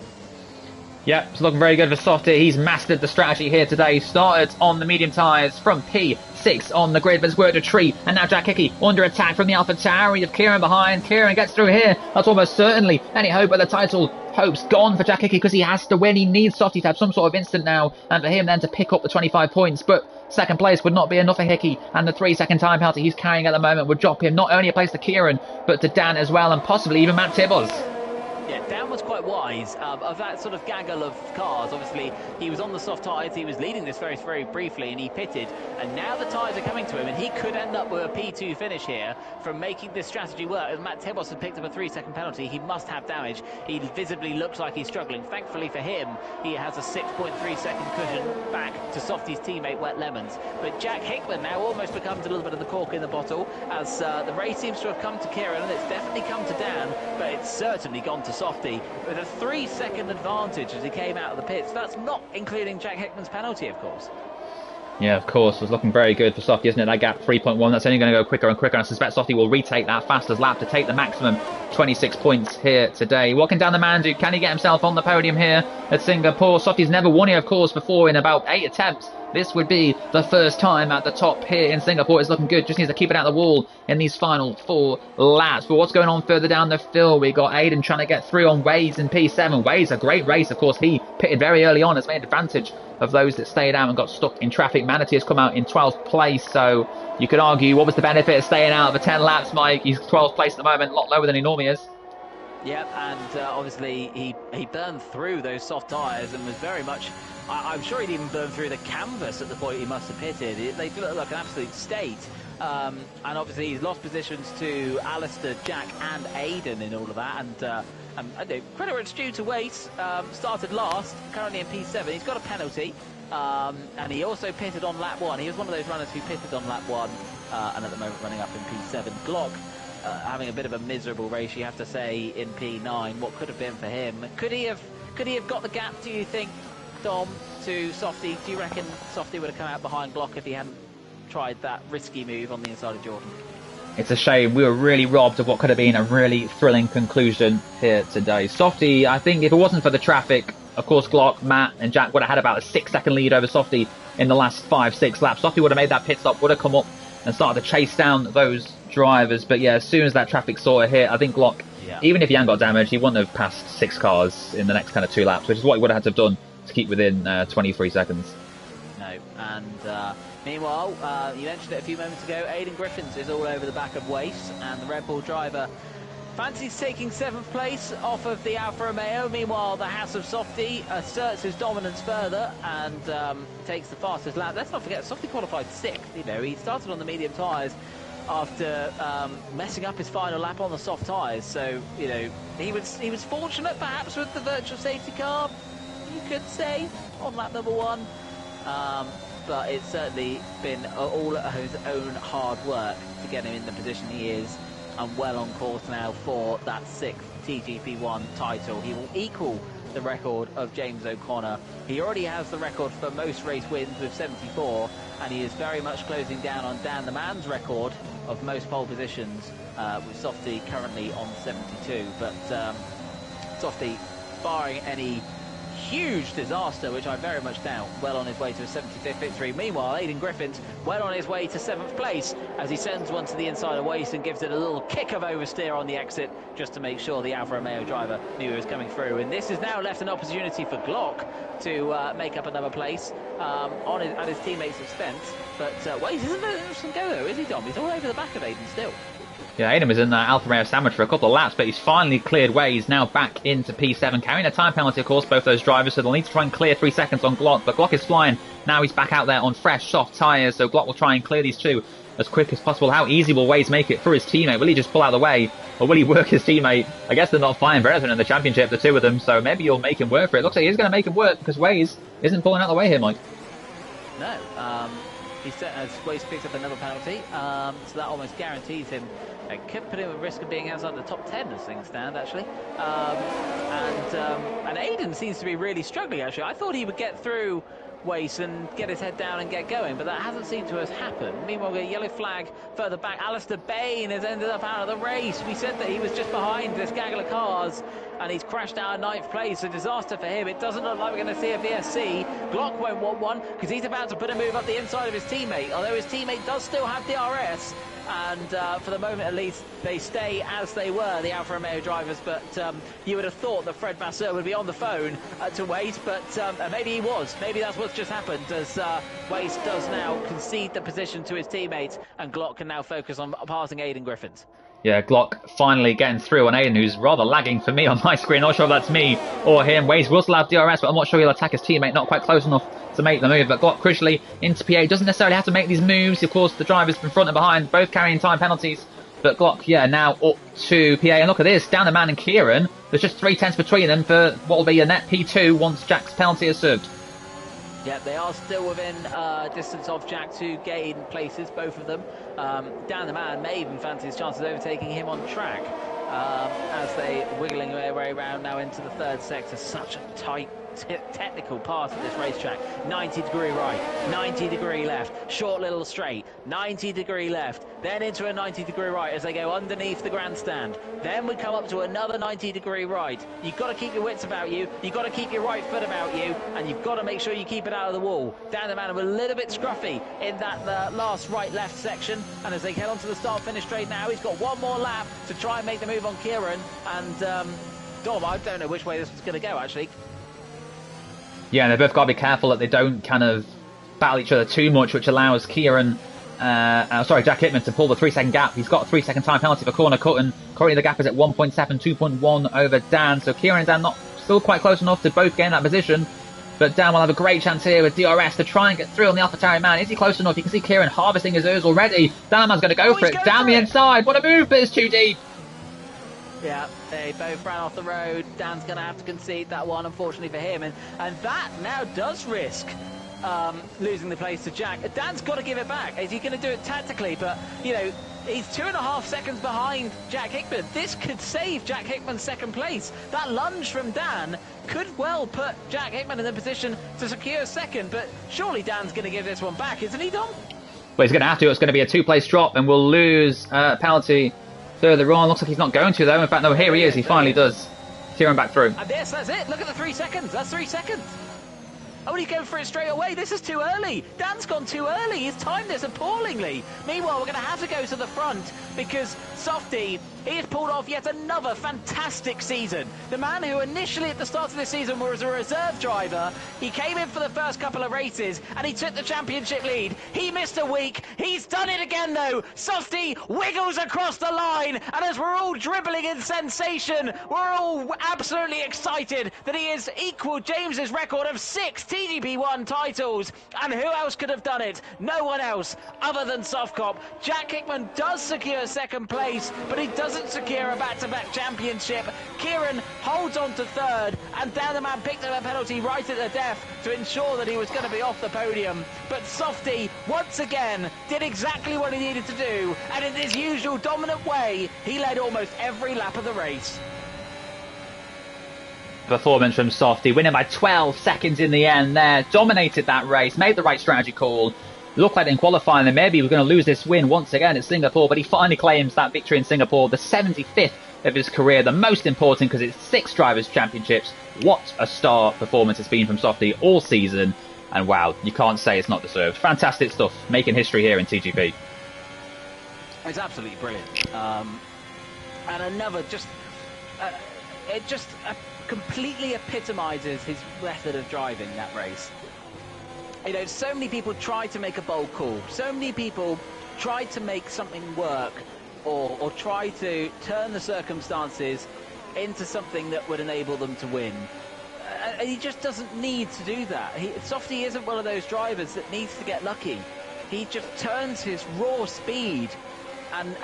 Yep, it's looking very good for Softy. He's mastered the strategy here today. Started on the medium tyres from P6 on the grid, but it's worked a treat. And now Jack Hickey under attack from the AlphaTauri. You have Kieran behind. Kieran gets through here. That's almost certainly any hope of the title. Hope's gone for Jack Hickey because he has to win. He needs Softy to have some sort of instant now, and for him then to pick up the 25 points. But second place would not be enough for Hickey, and the 3-second time penalty he's carrying at the moment would drop him not only a place to Kieran, but to Dan as well, and possibly even Matt Tibbos. Yeah, Dan was quite wise of that sort of gaggle of cars. Obviously, he was on the soft tyres, he was leading this very, very briefly, and he pitted. And now the tyres are coming to him, and he could end up with a P2 finish here from making this strategy work. As Matt Tibbos had picked up a 3-second penalty, he must have damage. He visibly looks like he's struggling. Thankfully for him, he has a 6.3-second cushion back to Softy's teammate, Wet Lemons. But Jack Hickman now almost becomes a little bit of the cork in the bottle, as the race seems to have come to Kieran, and it's definitely come to Dan, but it's certainly gone to Softy with a 3-second advantage as he came out of the pits. That's not including Jack Hickman's penalty, of course. Yeah, of course. It was looking very good for Softy, isn't it? That gap 3.1. That's only going to go quicker and quicker. And I suspect Softy will retake that fastest lap to take the maximum 26 points here today. Walking down the Mandu, can he get himself on the podium here at Singapore? Softy's never won here, of course, before in about 8 attempts. This would be the first time at the top here in Singapore. It's looking good. Just needs to keep it out of the wall in these final 4 laps. But what's going on further down the field? We got Aiden trying to get through on Waze in P7. Waze, a great race, of course. He pitted very early on, has made advantage of those that stayed out and got stuck in traffic. Manatee has come out in 12th place, so you could argue what was the benefit of staying out for 10 laps, Mike? He's 12th place at the moment, a lot lower than he normally is. Yep, and obviously he burned through those soft tyres and was very much... I'm sure he'd even burned through the canvas at the point he must have pitted. They look like an absolute state. And obviously he's lost positions to Alistair, Jack and Aiden in all of that. And I know, credit where it's due to Wace, started last, currently in P7. He's got a penalty. And he also pitted on lap 1. He was one of those runners who pitted on lap 1 and at the moment running up in P7. Glock having a bit of a miserable race, you have to say, in P9. What could have been for him? Could he have got the gap, do you think, Dom, to Softy? Do you reckon Softy would have come out behind Glock if he hadn't tried that risky move on the inside of Jordan? It's a shame. We were really robbed of what could have been a really thrilling conclusion here today. Softy, I think if it wasn't for the traffic, of course Glock, Matt and Jack would have had about a 6-second lead over Softy in the last 5-6 laps. Softy would have made that pit stop, would have come up and started to chase down those drivers. But yeah, as soon as that traffic sort of hit, I think Glock, even if he hadn't got damaged, he wouldn't have passed 6 cars in the next kind of 2 laps, which is what he would have had to have done to keep within 23 seconds. No, and meanwhile, you mentioned it a few moments ago, Aiden Griffiths is all over the back of Wace, and the Red Bull driver fancies taking 7th place off of the Alfa Romeo. Meanwhile, the Haas of Softy asserts his dominance further and takes the fastest lap. Let's not forget, Softy qualified 6th. You know, he started on the medium tyres after messing up his final lap on the soft tyres. So, you know, he was fortunate perhaps with the virtual safety car, you could say, on lap number 1. But it's certainly been all of his own hard work to get him in the position he is, and well on course now for that 6th TGP1 title. He will equal the record of James O'Connor. He already has the record for most race wins with 74, and he is very much closing down on Dan the Man's record of most pole positions, with Softy currently on 72. But Softy, barring any huge disaster, which I very much doubt, well on his way to a 75th victory. Meanwhile, Aiden Griffiths well on his way to 7th place as he sends one to the inside of Waste and gives it a little kick of oversteer on the exit just to make sure the Alfa Romeo driver knew he was coming through. And this has now left an opportunity for Glock to make up another place at his teammate's expense. But Waste isn't an interesting go though, is he, Dom? He's all over the back of Aiden still. Yeah, Aiden was in the Alfa Romeo sandwich for a couple of laps, but he's finally cleared way. He's now back into P7, carrying a time penalty, of course, both those drivers, so they'll need to try and clear 3 seconds on Glock, but Glock is flying. Now he's back out there on fresh, soft tyres, so Glock will try and clear these two as quick as possible. How easy will Waze make it for his teammate? Will he just pull out of the way, or will he work his teammate? I guess they're not fighting for anything in the championship, the two of them, so maybe you'll make him work for it. Looks like he's going to make him work because Waze isn't pulling out of the way here, Mike. No, he set as Waze picks up another penalty, so that almost guarantees him. It could put him at risk of being outside the top 10 as things stand, actually. And Aiden seems to be really struggling, actually. I thought he would get through Waze and get his head down and get going, but that hasn't seemed to have happened. Meanwhile, we get a yellow flag further back. Alistair Bain has ended up out of the race. We said that he was just behind this gaggle of cars, and he's crashed out of 9th place. A disaster for him. It doesn't look like we're going to see a VSC. Glock won't want one because he's about to put a move up the inside of his teammate, although his teammate does still have DRS. And for the moment at least, they stay as they were, the Alfa Romeo drivers. But you would have thought that Fred Vasseur would be on the phone to Waze, but maybe he was. Maybe that's what's just happened, as Waze does now concede the position to his teammates, and Glock can now focus on passing Aiden Griffins. Yeah, Glock finally getting through on Aiden, who's rather lagging for me on my screen. Not sure if that's me or him. Waze will still have DRS, but I'm not sure he'll attack his teammate. Not quite close enough to make the move. But Glock crucially into P8. Doesn't necessarily have to make these moves. Of course, the drivers from front and behind, both carrying time penalties. But Glock, yeah, now up to P8. And look at this, down the man and Kieran. There's just 3/10 between them for what will be a net P2 once Jack's penalty is served. Yeah, they are still within distance of Jack to gain places, both of them. Dan the man may even fancy his chances of overtaking him on track as they wiggling their way around now into the third sector. Such a tight, technical part of this racetrack. 90-degree right, 90-degree left, short little straight, 90-degree left, then into a 90-degree right as they go underneath the grandstand. Then we come up to another 90-degree right. You've got to keep your wits about you, you've got to keep your right foot about you, and you've got to make sure you keep it out of the wall. Dan the man were a little bit scruffy in that last right-left section, and as they head onto the start-finish straight now, he's got one more lap to try and make the move on Kieran, and Dom, I don't know which way this was going to go, actually. Yeah, and they've both got to be careful that they don't kind of battle each other too much, which allows Jack Hickman to pull the 3-second gap. He's got a 3-second time penalty for corner cutting. Currently the gap is at 1.7, 2.1 over Dan. So Kieran and Dan not still quite close enough to both gain that position. But Dan will have a great chance here with DRS to try and get through on the AlphaTauri man. Is he close enough? You can see Kieran harvesting his Urs already. Dan man's going to go for it. Down the inside. What a move, but it's too deep. Yeah, they both ran off the road. Dan's going to have to concede that one, unfortunately for him. And that now does risk losing the place to Jack. Dan's got to give it back. Is he going to do it tactically? But, you know, he's 2.5 seconds behind Jack Hickman. This could save Jack Hickman's second place. That lunge from Dan could well put Jack Hickman in the position to secure second. But surely Dan's going to give this one back, isn't he, Dom? Well, he's going to have to. It's going to be a 2-place drop, and we'll lose penalty further on. Looks like he's not going to, though. In fact, no, here he is. He finally does. Kieran back through. And yes, that's it. Look at the 3 seconds. That's 3 seconds. Oh, he go for it straight away. This is too early. Dan's gone too early. He's timed this appallingly. Meanwhile, we're going to have to go to the front because Softy, he has pulled off yet another fantastic season. The man who initially at the start of this season was a reserve driver, he came in for the first couple of races and he took the championship lead. He missed a week. He's done it again, though. Softy wiggles across the line, and as we're all dribbling in sensation, we're all absolutely excited that he has equalled James's record of 6 TGP1 titles. And who else could have done it? No one else other than Sofcop. Jack Hickman does secure second place, but he doesn't secure a back-to-back championship. Kieran holds on to third, and Dan the man picked up a penalty right at the death to ensure that he was going to be off the podium. But Softy, once again, did exactly what he needed to do, and in his usual dominant way, he led almost every lap of the race. Performance from Softy, winning by 12 seconds in the end there. Dominated that race, made the right strategy call. Looked like in qualifying that maybe we're going to lose this win once again at Singapore, but he finally claims that victory in Singapore, the 75th of his career, the most important because it's 6 Drivers' Championships. What a star performance it's been from Softy all season, and wow, you can't say it's not deserved. Fantastic stuff, making history here in TGP. It's absolutely brilliant. And another completely epitomises his method of driving that race. You know, so many people try to make a bold call. So many people try to make something work or try to turn the circumstances into something that would enable them to win. And he just doesn't need to do that. Softy isn't one of those drivers that needs to get lucky. he just turns his raw speed and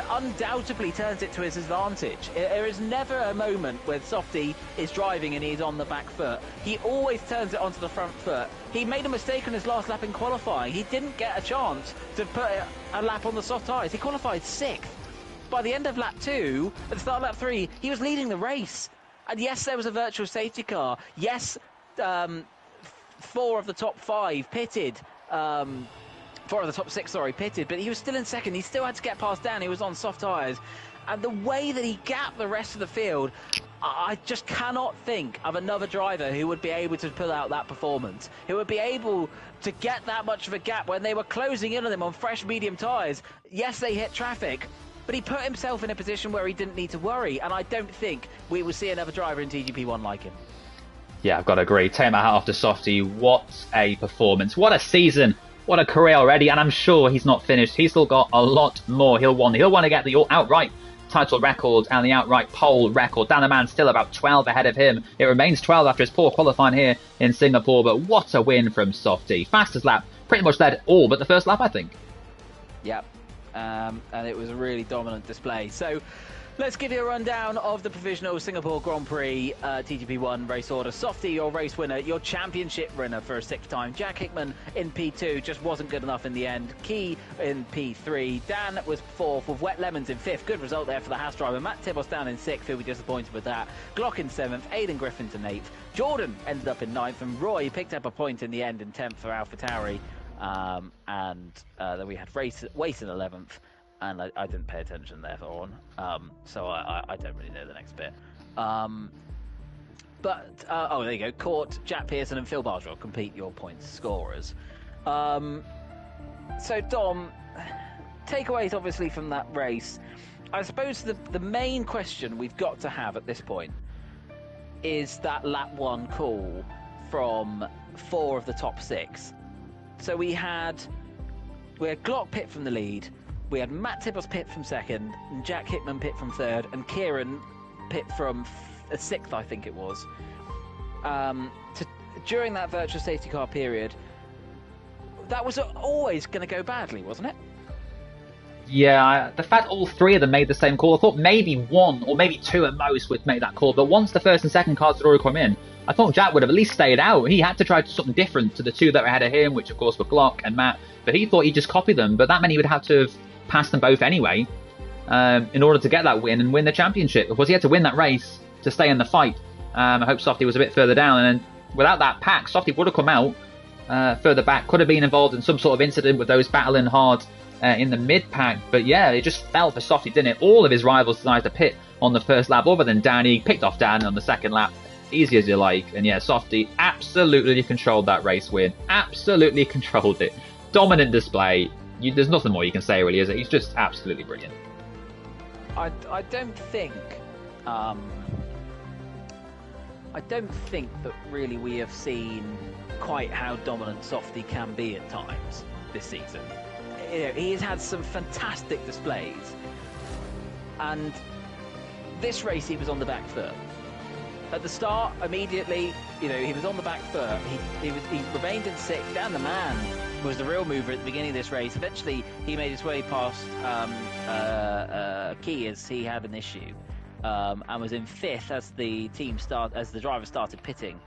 undoubtedly turns it to his advantage. There is never a moment where Softy is driving and he's on the back foot. He always turns it onto the front foot. He made a mistake on his last lap in qualifying. He didn't get a chance to put a lap on the soft tyres. He qualified 6th. By the end of lap 2, at the start of lap 3, he was leading the race. And yes, there was a virtual safety car. Yes, 4 of the top 5 pitted. 4 of the top 6, sorry, pitted, but he was still in second. He still had to get past Dan. He was on soft tyres. And the way that he gapped the rest of the field, I just cannot think of another driver who would be able to pull out that performance, who would be able to get that much of a gap when they were closing in on him on fresh medium tyres. Yes, they hit traffic, but he put himself in a position where he didn't need to worry, and I don't think we will see another driver in TGP1 like him. Yeah, I've got to agree. Take my hat off to Softy. What a performance. What a season. What a career already, and I'm sure he's not finished. He's still got a lot more he'll want. He'll want to get the outright title record and the outright pole record. Dan the Man's still about 12 ahead of him. It remains 12 after his poor qualifying here in Singapore, but what a win from Softy. Fastest lap, pretty much led all but the first lap, I think. Yep, and it was a really dominant display. So let's give you a rundown of the provisional Singapore Grand Prix TGP1 race order. Softy, your race winner, your championship winner for a 6th time. Jack Hickman in P2 just wasn't good enough in the end. Key in P3. Dan was 4th with Wet Lemons in 5th. Good result there for the Haas driver. Matt Tibos down in 6th. He'll be disappointed with that. Glock in 7th. Aidan Griffin in 8th. Jordan ended up in 9th. And Roy picked up a point in the end in 10th for AlphaTauri. Then we had Wace in 11th. And I didn't pay attention there on, so I don't really know the next bit. Oh, there you go. Court, Jack Pearson and Phil Barger complete your points scorers. So, Dom, takeaways obviously from that race. I suppose the main question we've got to have at this point is that lap 1 call from 4 of the top 6. So we had Glock pit from the lead. We had Matt Tibos pit from 2nd, and Jack Hickman pit from 3rd, and Kieran pit from 6th, I think it was. During that virtual safety car period, that was always going to go badly, wasn't it? Yeah, the fact all 3 of them made the same call, I thought maybe 1 or maybe 2 at most would make that call, but once the 1st and 2nd cars had already come in, I thought Jack would have at least stayed out. He had to try something different to the 2 that were ahead of him, which of course were Glock and Matt, but he thought he'd just copy them, but that meant he would have to have passed them both anyway in order to get that win and win the championship. Of course, he had to win that race to stay in the fight. I hope Softy was a bit further down, and without that pack, Softy would have come out further back, could have been involved in some sort of incident with those battling hard in the mid-pack, but yeah, it just fell for Softy, didn't it? All of his rivals decided to pit on the first lap, other than Danny. Picked off Dan on the 2nd lap, easy as you like, and yeah, Softy absolutely controlled that race win, absolutely controlled it. Dominant display. There's nothing more you can say, really, is it? He's just absolutely brilliant. I don't think that really we have seen quite how dominant Softy can be at times this season. He has had some fantastic displays, and this race he was on the back foot. At the start, immediately, he was on the back foot. He remained in 6th. Dan the Man was the real mover at the beginning of this race. Eventually, he made his way past Key as he had an issue, and was in 5th as the driver started pitting.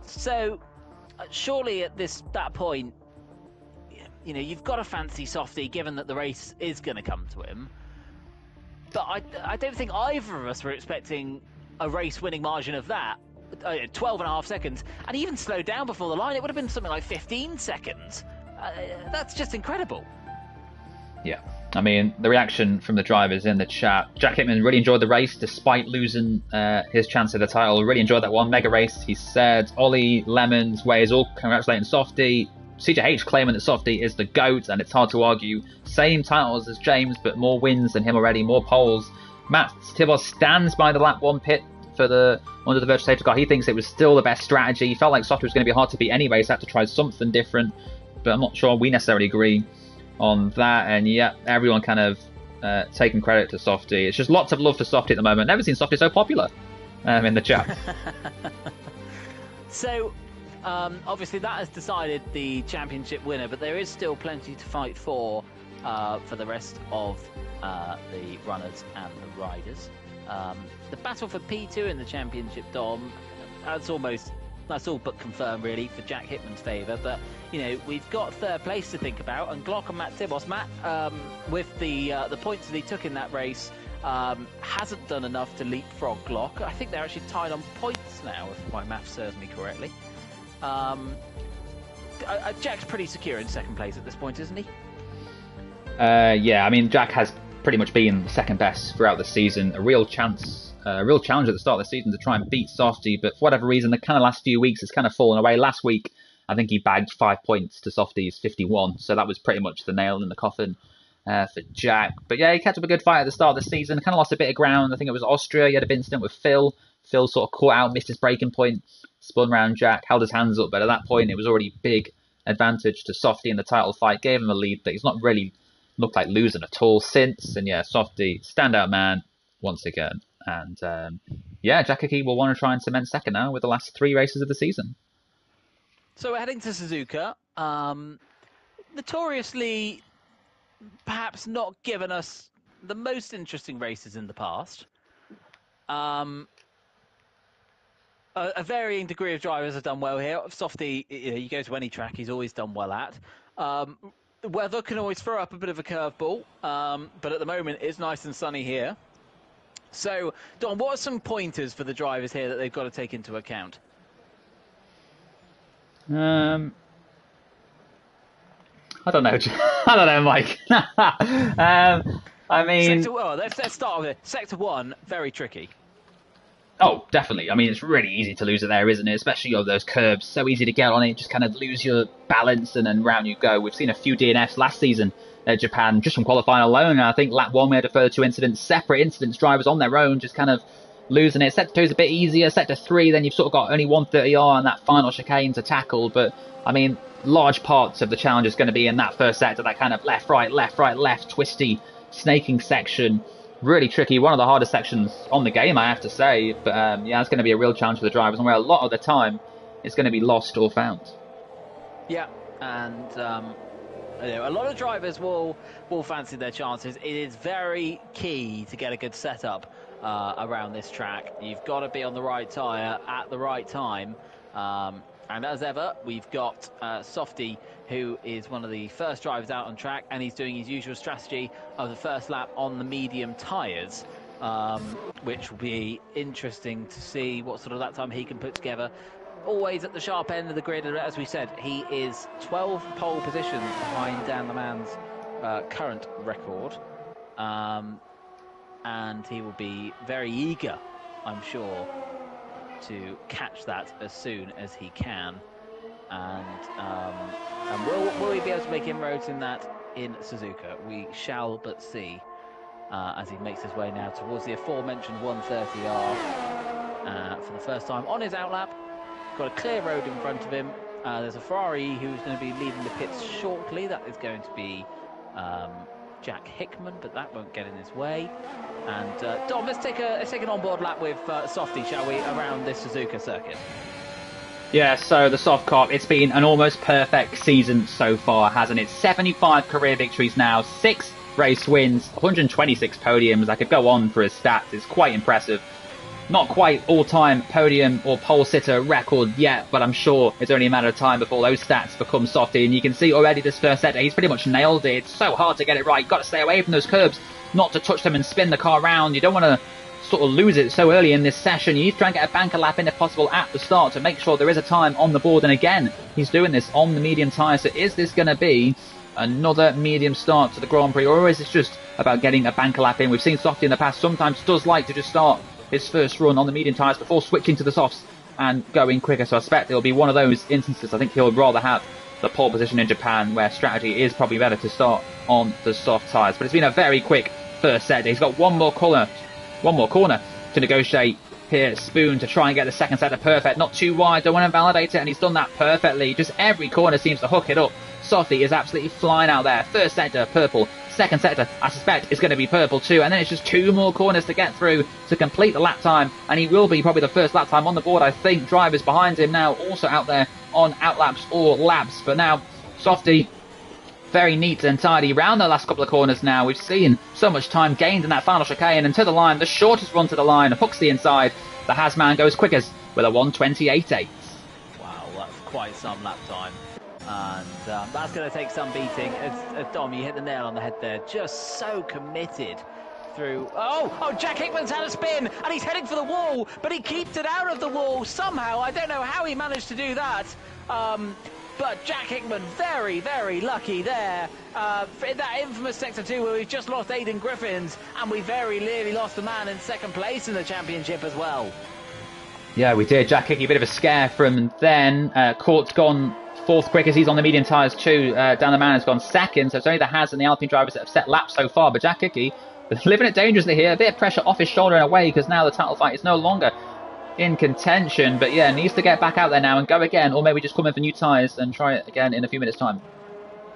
So, surely at that point, you've got to fancy Softy, given that the race is going to come to him. But I don't think either of us were expecting a race-winning margin of that, 12.5 seconds, and even slowed down before the line. It would have been something like 15 seconds. That's just incredible. Yeah, I mean, the reaction from the drivers in the chat. Jack Hickman really enjoyed the race despite losing his chance at the title. Really enjoyed that one. Mega race, he said. Ollie, Lemons, Ways all congratulating Softy. CJH claiming that Softy is the GOAT, and it's hard to argue. Same titles as James, but more wins than him already, more poles. Matt Tibos stands by the lap 1 pit under the virtual safety car. He thinks it was still the best strategy. He felt like Softy was going to be hard to beat anyway, so had to try something different. But I'm not sure we necessarily agree on that. And yeah, everyone kind of taking credit to Softy. It's just lots of love for Softy at the moment. Never seen Softy so popular in the chat. So, Obviously, that has decided the championship winner, but there is still plenty to fight for the rest of the runners and the riders. The battle for P2 in the championship, Dom, that's all but confirmed, really, for Jack Hickman's favour. But we've got third place to think about, and Glock and Matt Tibos. Matt, with the points that he took in that race, hasn't done enough to leapfrog Glock. I think they're actually tied on points now, if my math serves me correctly. Jack's pretty secure in second place at this point, isn't he? Yeah, I mean, Jack has pretty much been second best throughout the season. A real challenge at the start of the season to try and beat Softy, but for whatever reason, the kind of last few weeks has kind of fallen away. Last week, I think he bagged 5 points to Softy's 51, so that was pretty much the nail in the coffin for Jack. But yeah, he kept up a good fight at the start of the season, kind of lost a bit of ground. I think it was Austria. He had a bit of incident with Phil. Phil sort of caught out, missed his breaking point, spun round Jack, held his hands up, but at that point, it was already big advantage to Softy in the title fight, gave him a lead that he's not really looked like losing at all since. And yeah, Softy, standout man once again. And Jack Hickey will want to try and cement second now with the last 3 races of the season. So we're heading to Suzuka. Notoriously, perhaps not given us the most interesting races in the past. A varying degree of drivers have done well here. Softy, you go to any track, he's always done well at. The weather can always throw up a bit of a curveball, but at the moment it's nice and sunny here. So, Don, what are some pointers for the drivers here that they've got to take into account? I don't know. I don't know, Mike. I mean... Let's start with it. Sector 1, very tricky. Oh, definitely. I mean, it's really easy to lose it there, isn't it? Especially on those curbs. So easy to get on it. Just kind of lose your balance and then round you go. We've seen a few DNFs last season at Japan, just from qualifying alone. I think lap 1 we had a further 2 incidents, separate incidents, drivers on their own, just kind of losing it. Sector 2 is a bit easier. Sector 3, then you've sort of got only 130R and that final chicane to tackle. But, I mean, large parts of the challenge is going to be in that first sector, that kind of left, right, twisty, snaking section. Really tricky, one of the hardest sections on the game, I have to say. But it's going to be a real challenge for the drivers, and where a lot of the time it's going to be lost or found. Yeah, and a lot of drivers will fancy their chances. It is very key to get a good setup around this track. You've got to be on the right tyre at the right time. And as ever, we've got Softy, who is one of the first drivers out on track, and he's doing his usual strategy of the first lap on the medium tyres, which will be interesting to see what sort of lap time he can put together. Always at the sharp end of the grid, and as we said, he is 12 pole positions behind Dan Leman's current record, and he will be very eager, I'm sure, to catch that as soon as he can. And will he be able to make inroads in that in Suzuka? We shall but see, as he makes his way now towards the aforementioned 130R for the first time on his outlap. Got a clear road in front of him. There's a Ferrari who's going to be leaving the pits shortly. That is going to be Jack Hickman, but that won't get in his way. And Dom, let's take an onboard lap with Softy, shall we, around this Suzuka circuit? Yeah, so the soft cop, it's been an almost perfect season so far, hasn't it? 75 career victories now, 6 race wins, 126 podiums. I could go on for his stats. It's quite impressive. Not quite all-time podium or pole sitter record yet, but I'm sure it's only a matter of time before those stats become Softy. And you can see already this first sector, he's pretty much nailed it. It's so hard to get it right. You've got to stay away from those curbs, not to touch them and spin the car around. You don't want to sort of lose it so early in this session. You need to try and get a banker lap in if possible at the start to make sure there is a time on the board. And again, he's doing this on the medium tyre. So is this going to be another medium start to the Grand Prix, or is it just about getting a banker lap in? We've seen Softy in the past sometimes does like to just start his first run on the medium tyres before switching to the softs and going quicker. So I expect it'll be one of those instances. I think he'll rather have the pole position in Japan, where strategy is probably better to start on the soft tyres. But it's been a very quick first set. He's got one more corner to negotiate here. Spoon to try and get the second sector perfect, not too wide, don't want to invalidate it, and he's done that perfectly. Just every corner seems to hook it up Softy is absolutely flying out there. First sector, purple. Second sector, I suspect, is going to be purple too. And then it's just 2 more corners to get through to complete the lap time. And he will be probably the first lap time on the board, I think. Drivers behind him now also out there on outlaps or laps. But now, Softy, very neat and tidy around the last couple of corners now. We've seen so much time gained in that final chicane. And to the line, the shortest run to the line, hooks the inside. The Hasman goes quickest with a 1:28.8. Wow, that's quite some lap time. And that's going to take some beating. As Dom, you hit the nail on the head there. Just so committed through. Oh, Jack Hickman's had a spin and he's heading for the wall, but he keeps it out of the wall somehow. I don't know how he managed to do that. But Jack Hickman, very, very lucky there. In that infamous Sector 2 where we've just lost Aidan Griffins, and we very nearly lost the man in second place in the championship as well. Yeah, we did. Jack Hickey, a bit of a scare from then. Court's gone fourth quickest. He's on the medium tyres too. Dan the Man has gone second. So it's only the Haas and the Alpine drivers that have set laps so far. But Jack Hickey, living it dangerously here. A bit of pressure off his shoulder in a way, because now the title fight is no longer in contention. But yeah, needs to get back out there now and go again. Or maybe just come in for new tyres and try it again in a few minutes' time.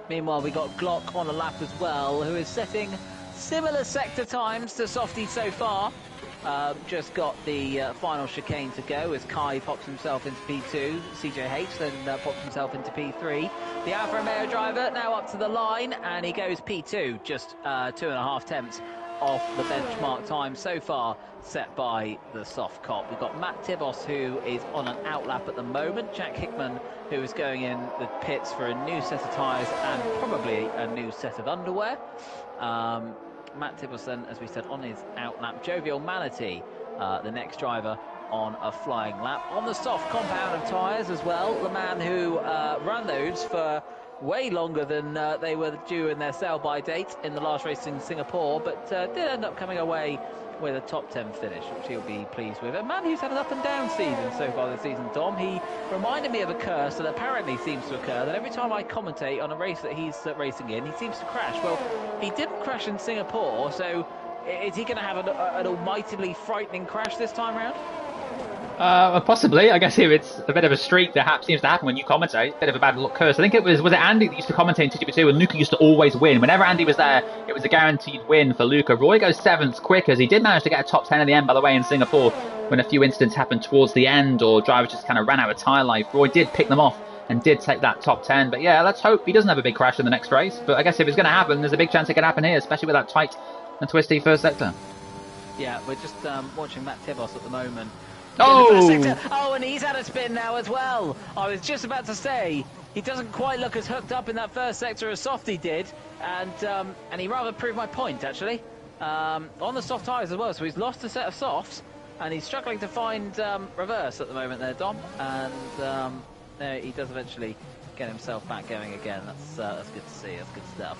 Meanwhile, we got Glock on a lap as well, who is setting similar sector times to Softy so far. Just got the final chicane to go as Kai pops himself into P2, CJH then pops himself into P3. The Alfa Romeo driver now up to the line, and he goes P2, just 2.5 tenths off the benchmark time so far set by the soft cop. We've got Matt Tibos, who is on an outlap at the moment. Jack Hickman, who is going in the pits for a new set of tyres and probably a new set of underwear. Matt Tibos then, as we said, on his outlap. Jovial Manatee, the next driver, on a flying lap. On the soft compound of tyres as well, the man who ran those for way longer than they were due in their sell-by date in the last race in Singapore, but did end up coming away with a top 10 finish, which he'll be pleased with. A man who's had an up and down season so far this season, Dom. He reminded me of a curse that apparently seems to occur, that every time I commentate on a race that he's racing in, he seems to crash. Well, he didn't crash in Singapore, so is he going to have an almightily frightening crash this time round? Possibly. I guess here it's a bit of a streak that seems to happen when you commentate. Bit of a bad luck curse. I think it was it Andy that used to commentate in TGP2, and Luca used to always win. Whenever Andy was there, it was a guaranteed win for Luca. Roy goes 7th quick, as he did manage to get a top 10 in the end, by the way, in Singapore, when a few incidents happened towards the end, or drivers just kind of ran out of tyre life. Roy did pick them off and did take that top 10. But yeah, let's hope he doesn't have a big crash in the next race. But I guess if it's going to happen, there's a big chance it could happen here, especially with that tight and twisty first sector. Yeah, we're just watching Matt Tibos at the moment. Oh, and he's had a spin now as well. I was just about to say, he doesn't quite look as hooked up in that first sector as Softy did, and he rather proved my point, actually. On the soft tyres as well, so he's lost a set of softs, and he's struggling to find reverse at the moment there, Dom, and there he does eventually get himself back going again. That's good to see. That's good stuff.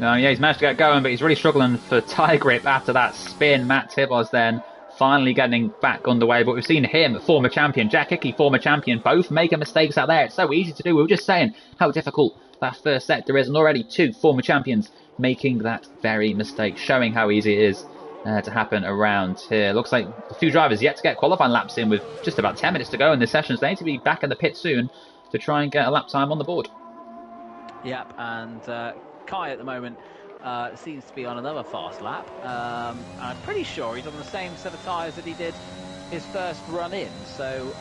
Yeah, he's managed to get going, but he's really struggling for tyre grip after that spin. Matt Tibos then finally getting back underway, but we've seen him, former champion, Jack Hickey, former champion, both making mistakes out there. It's so easy to do. We were just saying how difficult that first sector is, and already 2 former champions making that very mistake, showing how easy it is to happen around here. Looks like a few drivers yet to get qualifying laps in with just about 10 minutes to go in this session, so they need to be back in the pit soon to try and get a lap time on the board. Yep, and Kai at the moment seems to be on another fast lap. I'm pretty sure he's on the same set of tyres that he did his first run in, so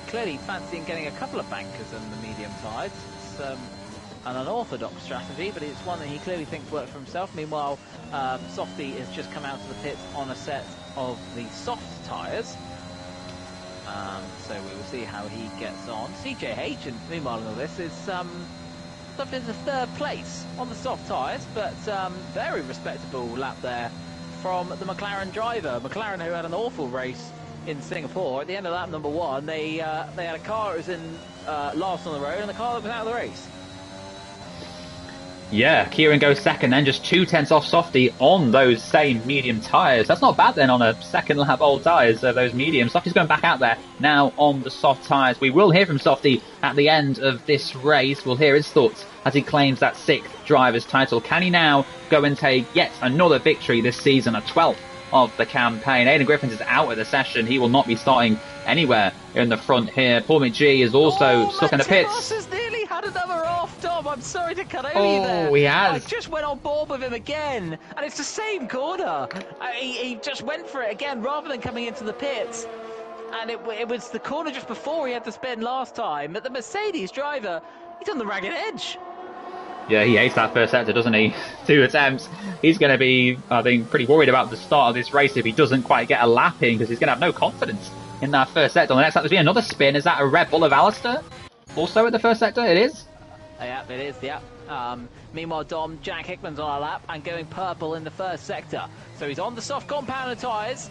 clearly fancying getting a couple of bankers in the medium tyres. It's an unorthodox strategy, but it's one that he clearly thinks worked for himself. Meanwhile, Softy has just come out of the pits on a set of the soft tyres, so we will see how he gets on. CJH, and meanwhile in all this, is up in the 3rd place on the soft tyres, but very respectable lap there from the McLaren driver. McLaren, who had an awful race in Singapore, at the end of lap number 1, they had a car that was in last on the road and the car that was out of the race. Yeah, Kieran goes second, then just 2 tenths off Softy on those same medium tyres. That's not bad then on a second lap old tyres, those mediums. Softy's going back out there now on the soft tyres. We will hear from Softy at the end of this race. We'll hear his thoughts as he claims that 6th driver's title. Can he now go and take yet another victory this season, a 12th of the campaign? Aidan Griffins is out of the session. He will not be starting anywhere in the front here. Paul McGee is also stuck in the pits. Has nearly had sorry to cut over you there. Oh, he has. I just went on board with him again, and it's the same corner. He just went for it again rather than coming into the pits. And it was the corner just before he had to spin last time. But the Mercedes driver, he's on the ragged edge. Yeah, he hates that first sector, doesn't he? 2 attempts. He's going to be, I think, pretty worried about the start of this race if he doesn't quite get a lap in, because he's going to have no confidence in that first sector. On the next lap, there's been another spin. Is that a Red Bull of Alistair? Also at the first sector? It is? Yeah, it is, yeah. Meanwhile, Dom, Jack Hickman's on our lap and going purple in the first sector. So he's on the soft compounder tyres,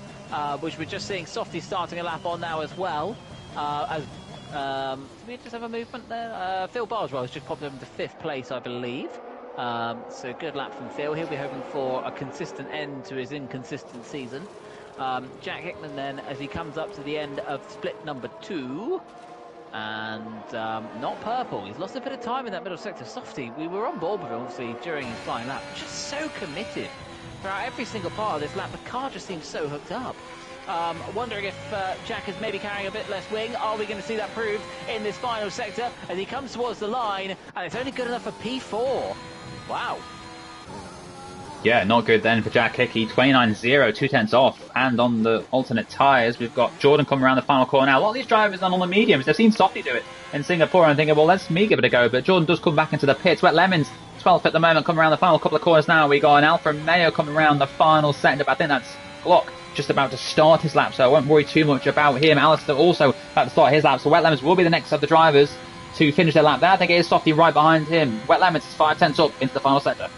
which we're just seeing Softy starting a lap on now as well. Did we just have a movement there? Phil Bardwell has just popped up into 5th place, I believe. So good lap from Phil. He'll be hoping for a consistent end to his inconsistent season. Jack Hickman then, as he comes up to the end of split number 2. And not purple. He's lost a bit of time in that middle sector. Softy, we were on board with him, obviously, during his flying lap. Just so committed. Throughout every single part of this lap, the car just seems so hooked up. Wondering if Jack is maybe carrying a bit less wing. Are we going to see that proved in this final sector as he comes towards the line, and it's only good enough for P4. Wow. Yeah, not good then for Jack Hickey. 29.0, 2 tenths off. And on the alternate tyres, we've got Jordan coming around the final corner now. A lot of these drivers are on the mediums. They've seen Softy do it in Singapore and thinking, well, let's me give it a go. But Jordan does come back into the pits. Wet Lemons, 12th at the moment, coming around the final couple of corners now. We got an Alfa Romeo coming around the final sector. But I think that's Glock just about to start his lap, so I won't worry too much about him. Alistair also about to start his lap, so Wet Lemons will be the next of the drivers to finish their lap there. I think it is Softy right behind him. Wet Lemons is 5 tenths up into the final sector.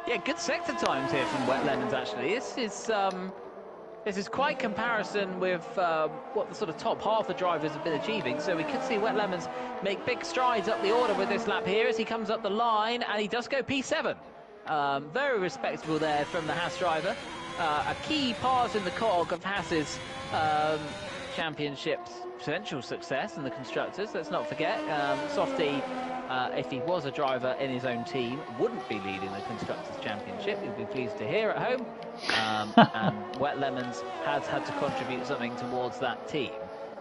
Yeah, good sector times here from Wet Lemons, actually. This is quite comparison with what the sort of top half of drivers have been achieving. So we could see Wet Lemons make big strides up the order with this lap here as he comes up the line, and he does go P7. Very respectable there from the Haas driver. A key part in the cog of Haas's championship's potential success in the constructors. Let's not forget, Softy, if he was a driver in his own team, wouldn't be leading the constructors championship. You'll be pleased to hear at home. And Wet Lemons has had to contribute something towards that team.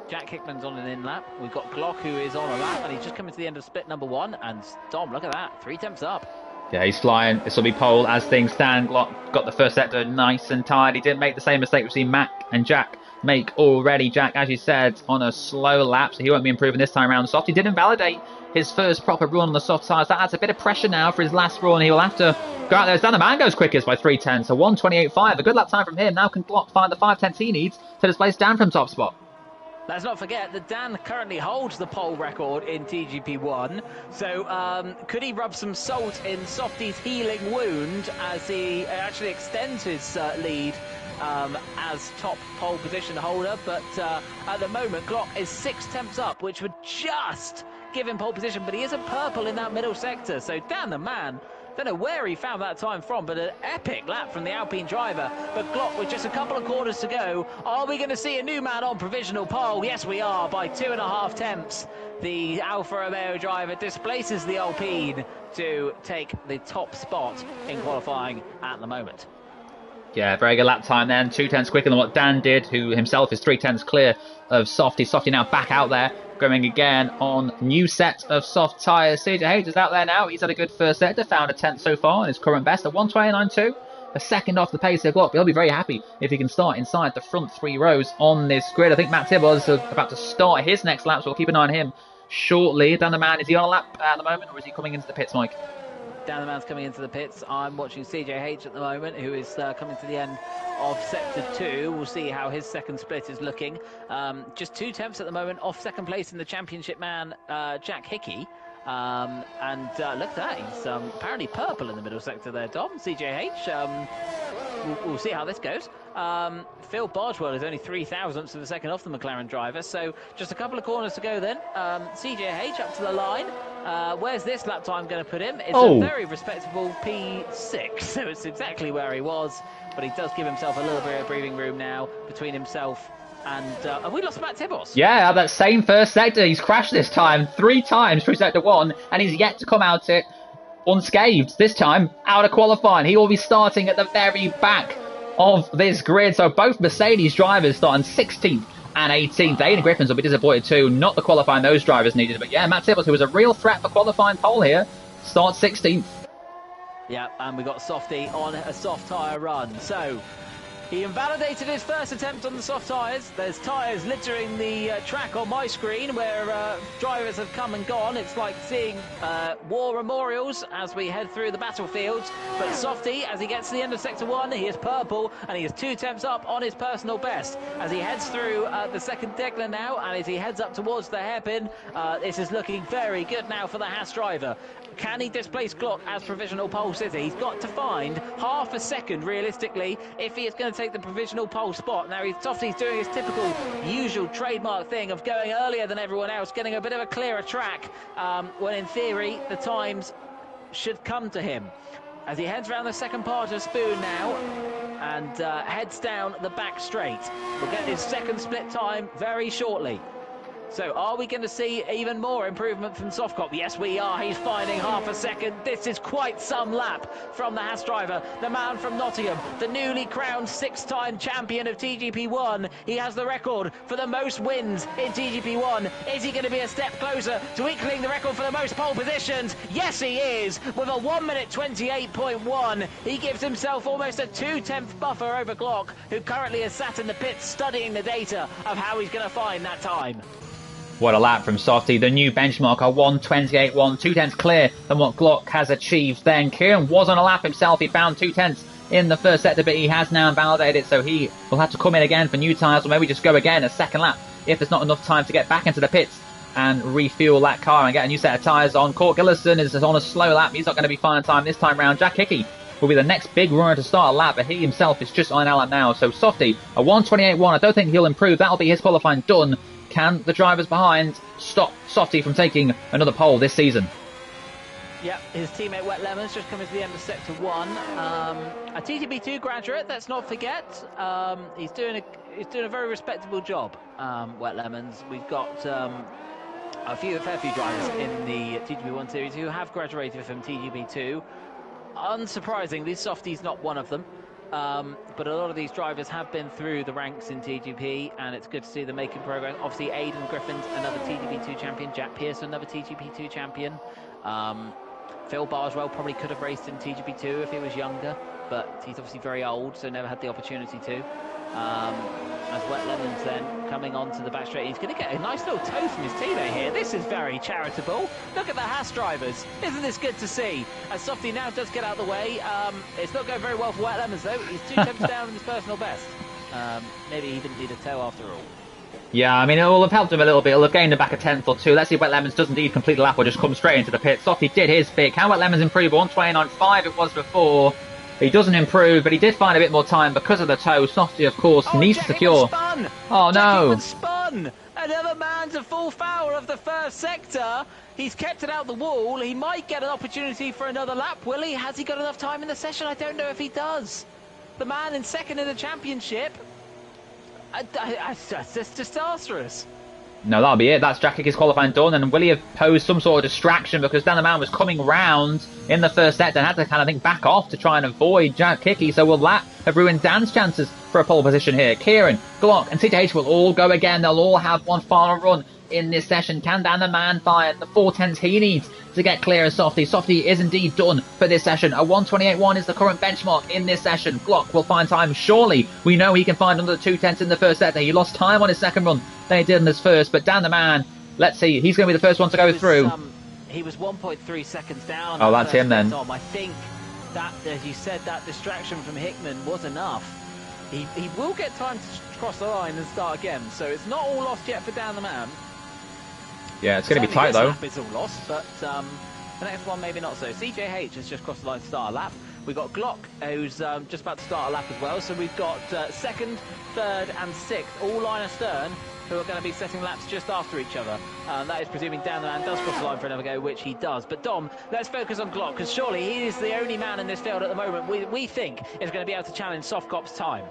Jack Hickman's on an in lap. We've got Glock, who is on a lap, and he's just coming to the end of split number 1. And Dom, look at that, 3 tenths up. Yeah, he's flying. This will be pole as things stand. Glock got the first sector nice and tight. He didn't make the same mistake we've seen Mac and Jack make already. Jack, as you said, on a slow lap, so he won't be improving this time around. Soft, he did invalidate his first proper run on the soft tyres. That adds a bit of pressure now for his last run. He will have to go out there. Dan the Man goes quickest by 3 tenths, so 1:28.5. A good lap time from him. Now can Glock find the 5 tenths he needs to displace Dan from top spot. Let's not forget that Dan currently holds the pole record in TGP1. So could he rub some salt in Softy's healing wound as he actually extends his lead as top pole position holder? But at the moment, Glock is 6 tenths up, which would just give him pole position. But he isn't purple in that middle sector. So Dan the Man, don't know where he found that time from, but an epic lap from the Alpine driver. But Glock with just a couple of corners to go. Are we going to see a new man on provisional pole? Yes, we are, by 2.5 tenths. The Alfa Romeo driver displaces the Alpine to take the top spot in qualifying at the moment. Yeah, very good lap time then. 2 tenths quicker than what Dan did, who himself is 3 tenths clear of Softy. Softy now back out there, going again on new set of soft tyres. CJ Hayes is out there now. He's had a good first sector, found a 10th so far in his current best at 1:29.2. A second off the pace of Glock. He'll be very happy if he can start inside the front 3 rows on this grid. I think Matt Tibbles is about to start his next lap, so we'll keep an eye on him shortly. Dan the Man, is he on a lap at the moment, or is he coming into the pits, Mike? Dan the Man's coming into the pits. I'm watching CJH at the moment, who is coming to the end of sector 2. We'll see how his second split is looking. Just 2 tenths at the moment off second place in the championship man, Jack Hickey. And look at that, he's apparently purple in the middle sector there, Dom. CJH, we'll see how this goes. Phil Bardwell is only 3 thousandths of a second off the McLaren driver, so just a couple of corners to go then. CJH up to the line. Where's this lap time going to put him? It's a very respectable P6, so it's exactly where he was, but he does give himself a little bit of breathing room now between himself and we lost Matt Tibbles. Yeah, that same first sector. He's crashed this time 3 times through sector 1, and he's yet to come out it unscathed. This time, out of qualifying. He will be starting at the very back of this grid. So both Mercedes drivers starting 16th and 18th. Aiden Griffins will be disappointed too. Not the qualifying those drivers needed. But yeah, Matt Tibbles, who was a real threat for qualifying pole here, starts 16th. Yeah, and we got Softy on a soft tyre run. So he invalidated his first attempt on the soft tyres. There's tyres littering the track on my screen where drivers have come and gone. It's like seeing war memorials as we head through the battlefields. But Softy, as he gets to the end of Sector 1, he is purple and he is 2 attempts up on his personal best. As he heads through the second Degler now, and as he heads up towards the hairpin, this is looking very good now for the Haas driver. Can he displace Glock as provisional pole sitter? He's got to find half a second, realistically, if he is going to take the provisional pole spot. Now, Softy's doing his typical, usual trademark thing of going earlier than everyone else, getting a bit of a clearer track, when in theory, the times should come to him. As he heads around the second part of Spoon now, and heads down the back straight. We'll get his second split time very shortly. So are we going to see even more improvement from Sofcop? Yes, we are. He's finding half a second. This is quite some lap from the Haas driver, the man from Nottingham, the newly crowned 6-time champion of TGP1. He has the record for the most wins in TGP1. Is he going to be a step closer to equaling the record for the most pole positions? Yes, he is. With a 1 minute 28.1, he gives himself almost a 2/10 buffer over Glock, who currently is sat in the pits studying the data of how he's going to find that time. What a lap from Softy. The new benchmark, a 1:28.1, 2/10 clear than what Glock has achieved then. Kieran was on a lap himself. He found 2/10 in the first sector, but he has now invalidated, so he will have to come in again for new tyres, or maybe just go again a second lap if there's not enough time to get back into the pits and refuel that car and get a new set of tyres on. Court Gillison is on a slow lap. He's not going to be fine time this time round. Jack Hickey will be the next big runner to start a lap, but he himself is just on an lap now. So Softy, a 1:28.1. I don't think he'll improve. That'll be his qualifying done. Can the drivers behind stop Softy from taking another pole this season? Yeah, his teammate Wet Lemons just coming to the end of Sector 1. A TGP2 graduate, let's not forget. He's doing a very respectable job, Wet Lemons. We've got a fair few drivers in the TGP1 series who have graduated from TGP2. Unsurprisingly, Softy's not one of them. But a lot of these drivers have been through the ranks in TGP, and it's good to see them making progress. Obviously, Aidan Griffin's another TGP2 champion. Jack Pearson, another TGP2 champion. Phil Barswell probably could have raced in TGP2 if he was younger, but he's obviously very old, so never had the opportunity to. As Wet Lemons then coming onto the back straight, he's going to get a nice little toe from his teammate here. This is very charitable. Look at the Haas drivers. Isn't this good to see? As Softy now does get out of the way. It's not going very well for Wet Lemons though. He's 2 temps down in his personal best. Maybe he didn't need a toe after all. Yeah, I mean, it will have helped him a little bit. It'll have gained him back a 10th or 2. Let's see if Wet Lemons does indeed complete the lap or just come straight into the pit. Softy did his bit. Can Wet Lemons improve? 1:29.5 it was before. He doesn't improve, but he did find a bit more time because of the toe. Softy, of course, needs to secure. Oh, no. Spun. Another man to full foul of the first sector. He's kept it out the wall. He might get an opportunity for another lap, will he? Has he got enough time in the session? I don't know if he does. The man in second in the championship. That's just disastrous. No, that'll be it. That's Jack Hickey's qualifying done. And will he have posed some sort of distraction because Dan the Man was coming round in the first sector and had to kind of think back off to try and avoid Jack Hickey? So will that have ruined Dan's chances for a pole position here? Kieran, Glock and CTH will all go again. They'll all have one final run in this session. Can Dan the Man find the 4/10 he needs to get clear of Softy? Softy is indeed done for this session. A 1:28.1 is the current benchmark in this session. Glock will find time surely. We know he can find another 2/10 in the first sector. He lost time on his second run than he did in his first, but Dan the Man, let's see, he's going to be the first one to go through. He was 1.3 seconds down. Oh, that's him then. I think that, as you said, that distraction from Hickman was enough. He will get time to cross the line and start again, so it's not all lost yet for Dan the Man. Yeah, it's going to be tight though. It's all lost, but the next one maybe not so. CJH has just crossed the line to start a lap. We've got Glock, who's just about to start a lap as well. So we've got second, third and sixth, all line astern, who are going to be setting laps just after each other. That is presuming Dan the Man does cross the line for another go, which he does. But Dom, let's focus on Glock, because surely he is the only man in this field at the moment we think is going to be able to challenge Softcop's time.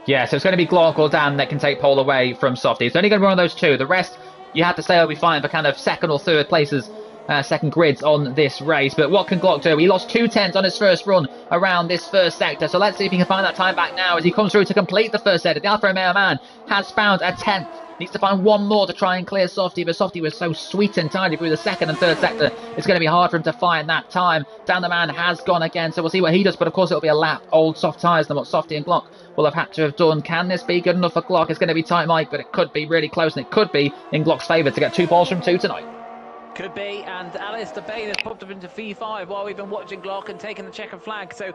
Yeah, so it's going to be Glock or Dan that can take pole away from Softy. It's only going to be one of those two. The rest, you have to say, will be fine for kind of second or third places, second grids on this race. But what can Glock do? He lost 2/10 on his first run around this first sector. So let's see if he can find that time back now as he comes through to complete the first sector. The Alfa Romeo man has found a 10th Needs to find one more to try and clear Softy, but Softy was so sweet and tidy through the second and third sector. It's going to be hard for him to find that time. Dan the Man has gone again, so we'll see what he does, but of course it'll be a lap old soft tyres than what Softy and Glock will have had to have done. Can this be good enough for Glock? It's going to be tight, Mike, but it could be really close, and it could be in Glock's favour to get 2 poles from 2 tonight. Could be, and Alistair Bain has popped up into V5 while we've been watching Glock and taking the checkered flag. So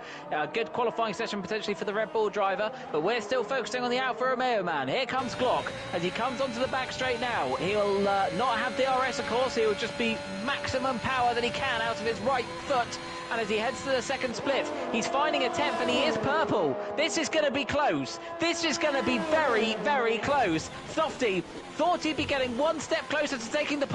good qualifying session potentially for the Red Bull driver, but we're still focusing on the Alfa Romeo man. Here comes Glock as he comes onto the back straight now. He'll not have DRS, of course. He'll just be maximum power that he can out of his right foot. And as he heads to the second split, he's finding a 10th, and he is purple. This is going to be close. This is going to be very, very close. Softy thought he'd be getting one step closer to taking the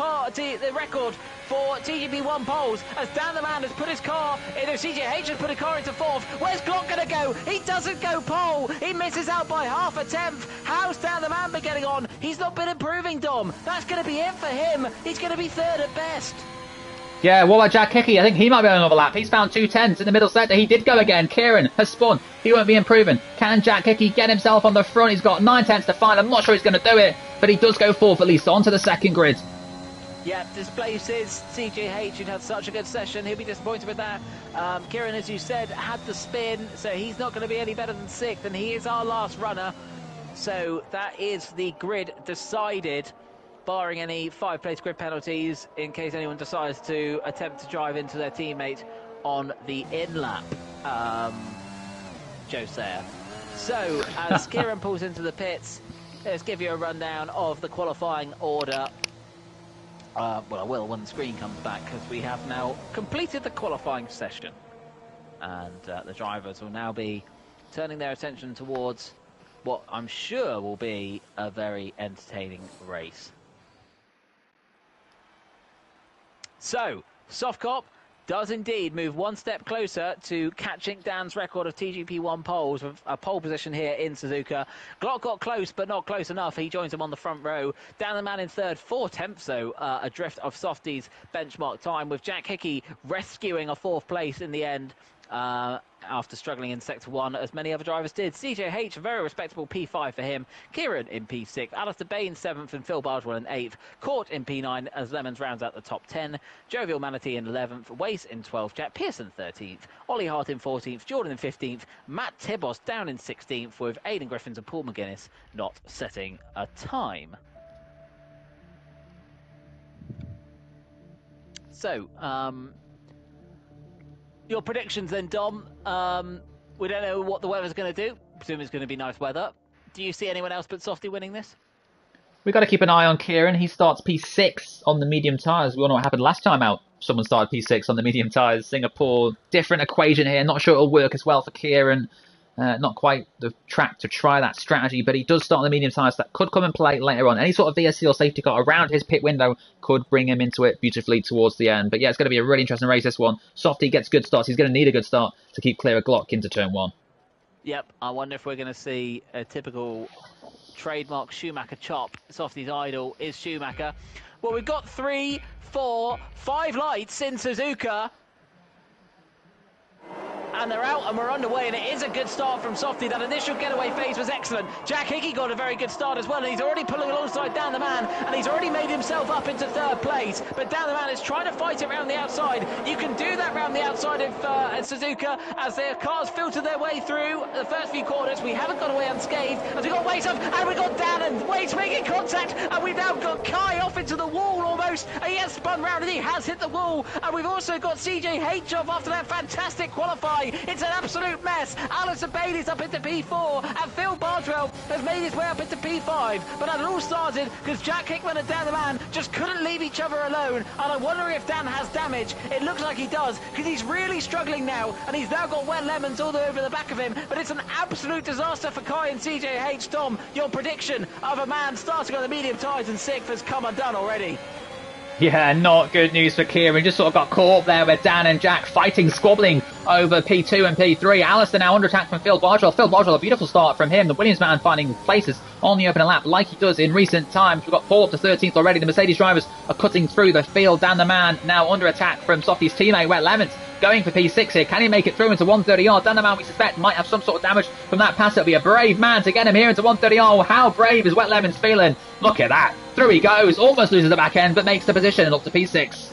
record for TGP1 poles, as Dan the Man has put his car, CJH has put a car into 4th. Where's Glock going to go? He doesn't go pole. He misses out by half a 10th. How's Dan the Man been getting on? He's not been improving, Dom. That's going to be it for him. He's going to be 3rd at best. Yeah, what about Jack Hickey? I think he might be on another lap. He's found 2 10s in the middle sector. He did go again. Kieran has spun. He won't be improving. Can Jack Hickey get himself on the front? He's got 9 10s to find. I'm not sure he's going to do it, but he does go 4th at least onto the second grid. Yeah, displaces CJH, who'd had such a good session. He'll be disappointed with that. Kieran, as you said, had the spin, so he's not going to be any better than 6th, and he is our last runner. So that is the grid decided, barring any 5-place grid penalties in case anyone decides to attempt to drive into their teammate on the in-lap. Joe Sayer. So, as Kieran pulls into the pits, let's give you a rundown of the qualifying order. Well, I will when the screen comes back, because we have now completed the qualifying session. And the drivers will now be turning their attention towards what I'm sure will be a very entertaining race. So, Softcop does indeed move one step closer to catching Dan's record of TGP1 poles with a pole position here in Suzuka. Glock got close, but not close enough. He joins him on the front row. Dan the Man in 3rd, 4 tenths, though, adrift of Softy's benchmark time, with Jack Hickey rescuing a 4th place in the end. After struggling in Sector 1, as many other drivers did. CJH, a very respectable P5 for him. Kieran in P6. Alistair Bain 7th, and Phil Bardwell in 8th. Court in P9 as Lemons rounds out the top 10. Jovial Manatee in 11th. Wace in 12th. Jack Pearson 13th. Ollie Hart in 14th. Jordan in 15th. Matt Tibos down in 16th, with Aidan Griffins and Paul McGuinness not setting a time. So, your predictions then, Dom. We don't know what the weather's going to do. Presume it's going to be nice weather. Do you see anyone else but Softy winning this? We've got to keep an eye on Kieran. He starts P6 on the medium tyres. We all know what happened last time out. Someone started P6 on the medium tyres. Singapore, different equation here. Not sure it'll work as well for Kieran. Not quite the track to try that strategy, but he does start on the medium tyres. That could come and play later on. Any sort of VSC or safety car around his pit window could bring him into it beautifully towards the end. But yeah, it's going to be a really interesting race, this one. Softy gets good starts. He's going to need a good start to keep clear of Glock into turn 1. Yep, I wonder if we're going to see a typical trademark Schumacher chop. Softy's idol is Schumacher. Well, we've got 3, 4, 5 lights in Suzuka. And they're out and we're underway, and it is a good start from Softy. That initial getaway phase was excellent. Jack Hickey got a very good start as well, and he's already pulling alongside Dan the Man, and he's already made himself up into 3rd place. But Dan the Man is trying to fight it around the outside. You can do that around the outside of Suzuka as their cars filter their way through the first few corners. We haven't got away unscathed as we got Wace up, and we got Dan and Wace making contact, and we've now got Kai off into the wall almost. And he has spun round and he has hit the wall, and we've also got CJH off after that fantastic qualifying. It's an absolute mess. Alistair Bailey's up into P4, and Phil Bardwell has made his way up into P5. But that all started because Jack Hickman and Dan the Man just couldn't leave each other alone. And I wonder if Dan has damage. It looks like he does, because he's really struggling now, and he's now got wet lemons all over the back of him. But it's an absolute disaster for Kai and CJH. Tom, your prediction of a man starting on the medium tyres in 6th has come undone already. Yeah, not good news for Kieran. Just sort of got caught up there with Dan and Jack fighting, squabbling over P2 and P3. Alistair now under attack from Phil Bardwell. Phil Bardwell, a beautiful start from him. The Williams man finding places on the opening lap like he does in recent times. We've got Paul up to 13th already. The Mercedes drivers are cutting through the field. Dan the Man now under attack from Softy's teammate Wet Lemons. going for P6 here. Can he make it through into 130R? Danderman, we suspect, might have some sort of damage from that pass. It'll be a brave man to get him here into 130R. How brave is Wet Lemons feeling? Look at that. Through he goes. Almost loses the back end, but makes the position up to P6.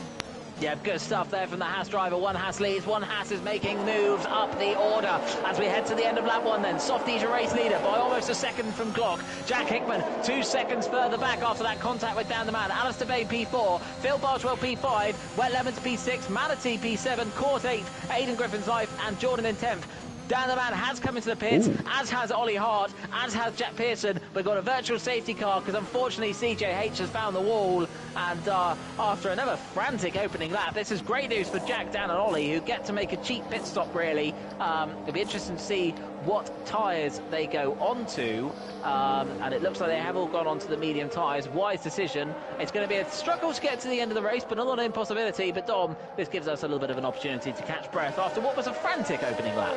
Yeah, good stuff there from the Haas driver. One Haas leads, one Haas is making moves up the order as we head to the end of lap 1 then. Softy's your race leader by almost a second from Glock. Jack Hickman 2 seconds further back after that contact with Dan the Man. Alistair Bain P4, Phil Bargewell P5, Wet Lemons P6, Manatee P7, Court 8, Aidan Griffin's Life and Jordan in 10th. Dan the Man has come into the pits, as has Ollie Hart, as has Jack Pearson. We've got a virtual safety car because unfortunately CJH has found the wall. And after another frantic opening lap, this is great news for Jack, Dan and Ollie, who get to make a cheap pit stop, really. It'll be interesting to see what tyres they go onto. And it looks like they have all gone onto the medium tyres. Wise decision. It's going to be a struggle to get to the end of the race, but not an impossibility. But Dom, this gives us a little bit of an opportunity to catch breath after what was a frantic opening lap.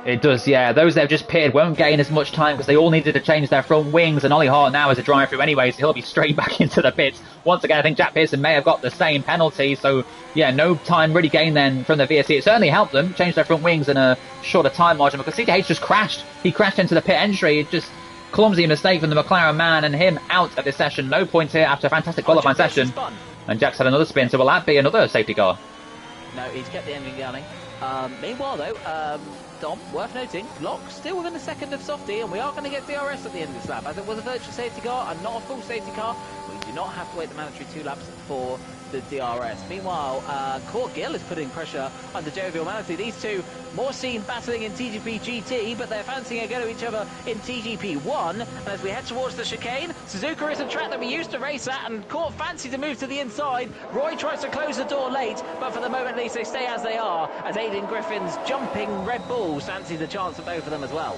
It does, yeah. Those that have just pitted won't gain as much time because they all needed to change their front wings, and Ollie Hart now is a drive-through anyway, so he'll be straight back into the pits. Once again, I think Jack Pearson may have got the same penalty, so yeah, no time really gained then from the VSC. It certainly helped them change their front wings in a shorter time margin because CTH just crashed. He crashed into the pit entry. It just clumsy mistake from the McLaren man, and him out of this session. No points here after a fantastic qualifying session. And Jack's had another spin, so will that be another safety car? No, he's kept the engine going. Meanwhile, though, Dom, worth noting, Glock still within a second of Softy, and we are going to get DRS at the end of this lap. As it was a virtual safety car and not a full safety car, we do not have to wait the mandatory 2 laps for the DRS. Meanwhile, Court Gill is putting pressure under Jovial Manatee. These two more seen battling in TGP GT, but they're fancying a go to each other in TGP 1. And as we head towards the chicane, Suzuka is a track that we used to race at, and Court fancy to move to the inside. Roy tries to close the door late, but for the moment at least they stay as they are, as Aidan Griffin's jumping Red Bulls fancy the chance of both of them as well.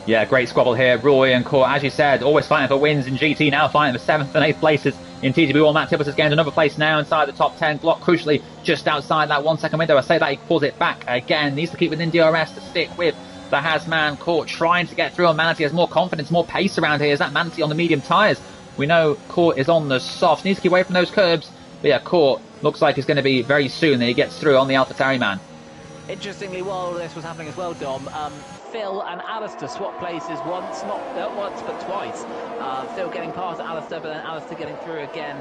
Yeah, great squabble here. Roy and Court, as you said, always fighting for wins in GT, now fighting for 7th and 8th places in TGP1. Matt Tibbetts has gained another place now inside the top 10. Glock, crucially, just outside that 1 second window. I say that he pulls it back again. Needs to keep within DRS to stick with the Hasman. Court trying to get through on Manatee. Has more confidence, more pace around here. Is that Manatee on the medium tyres? We know Court is on the soft. Needs to keep away from those curbs. But yeah, Court looks like it's going to be very soon that he gets through on the AlphaTauri man. Interestingly, while this was happening as well, Dom, Phil and Alistair swap places once, not once, but twice. Phil getting past Alistair, but then Alistair getting through again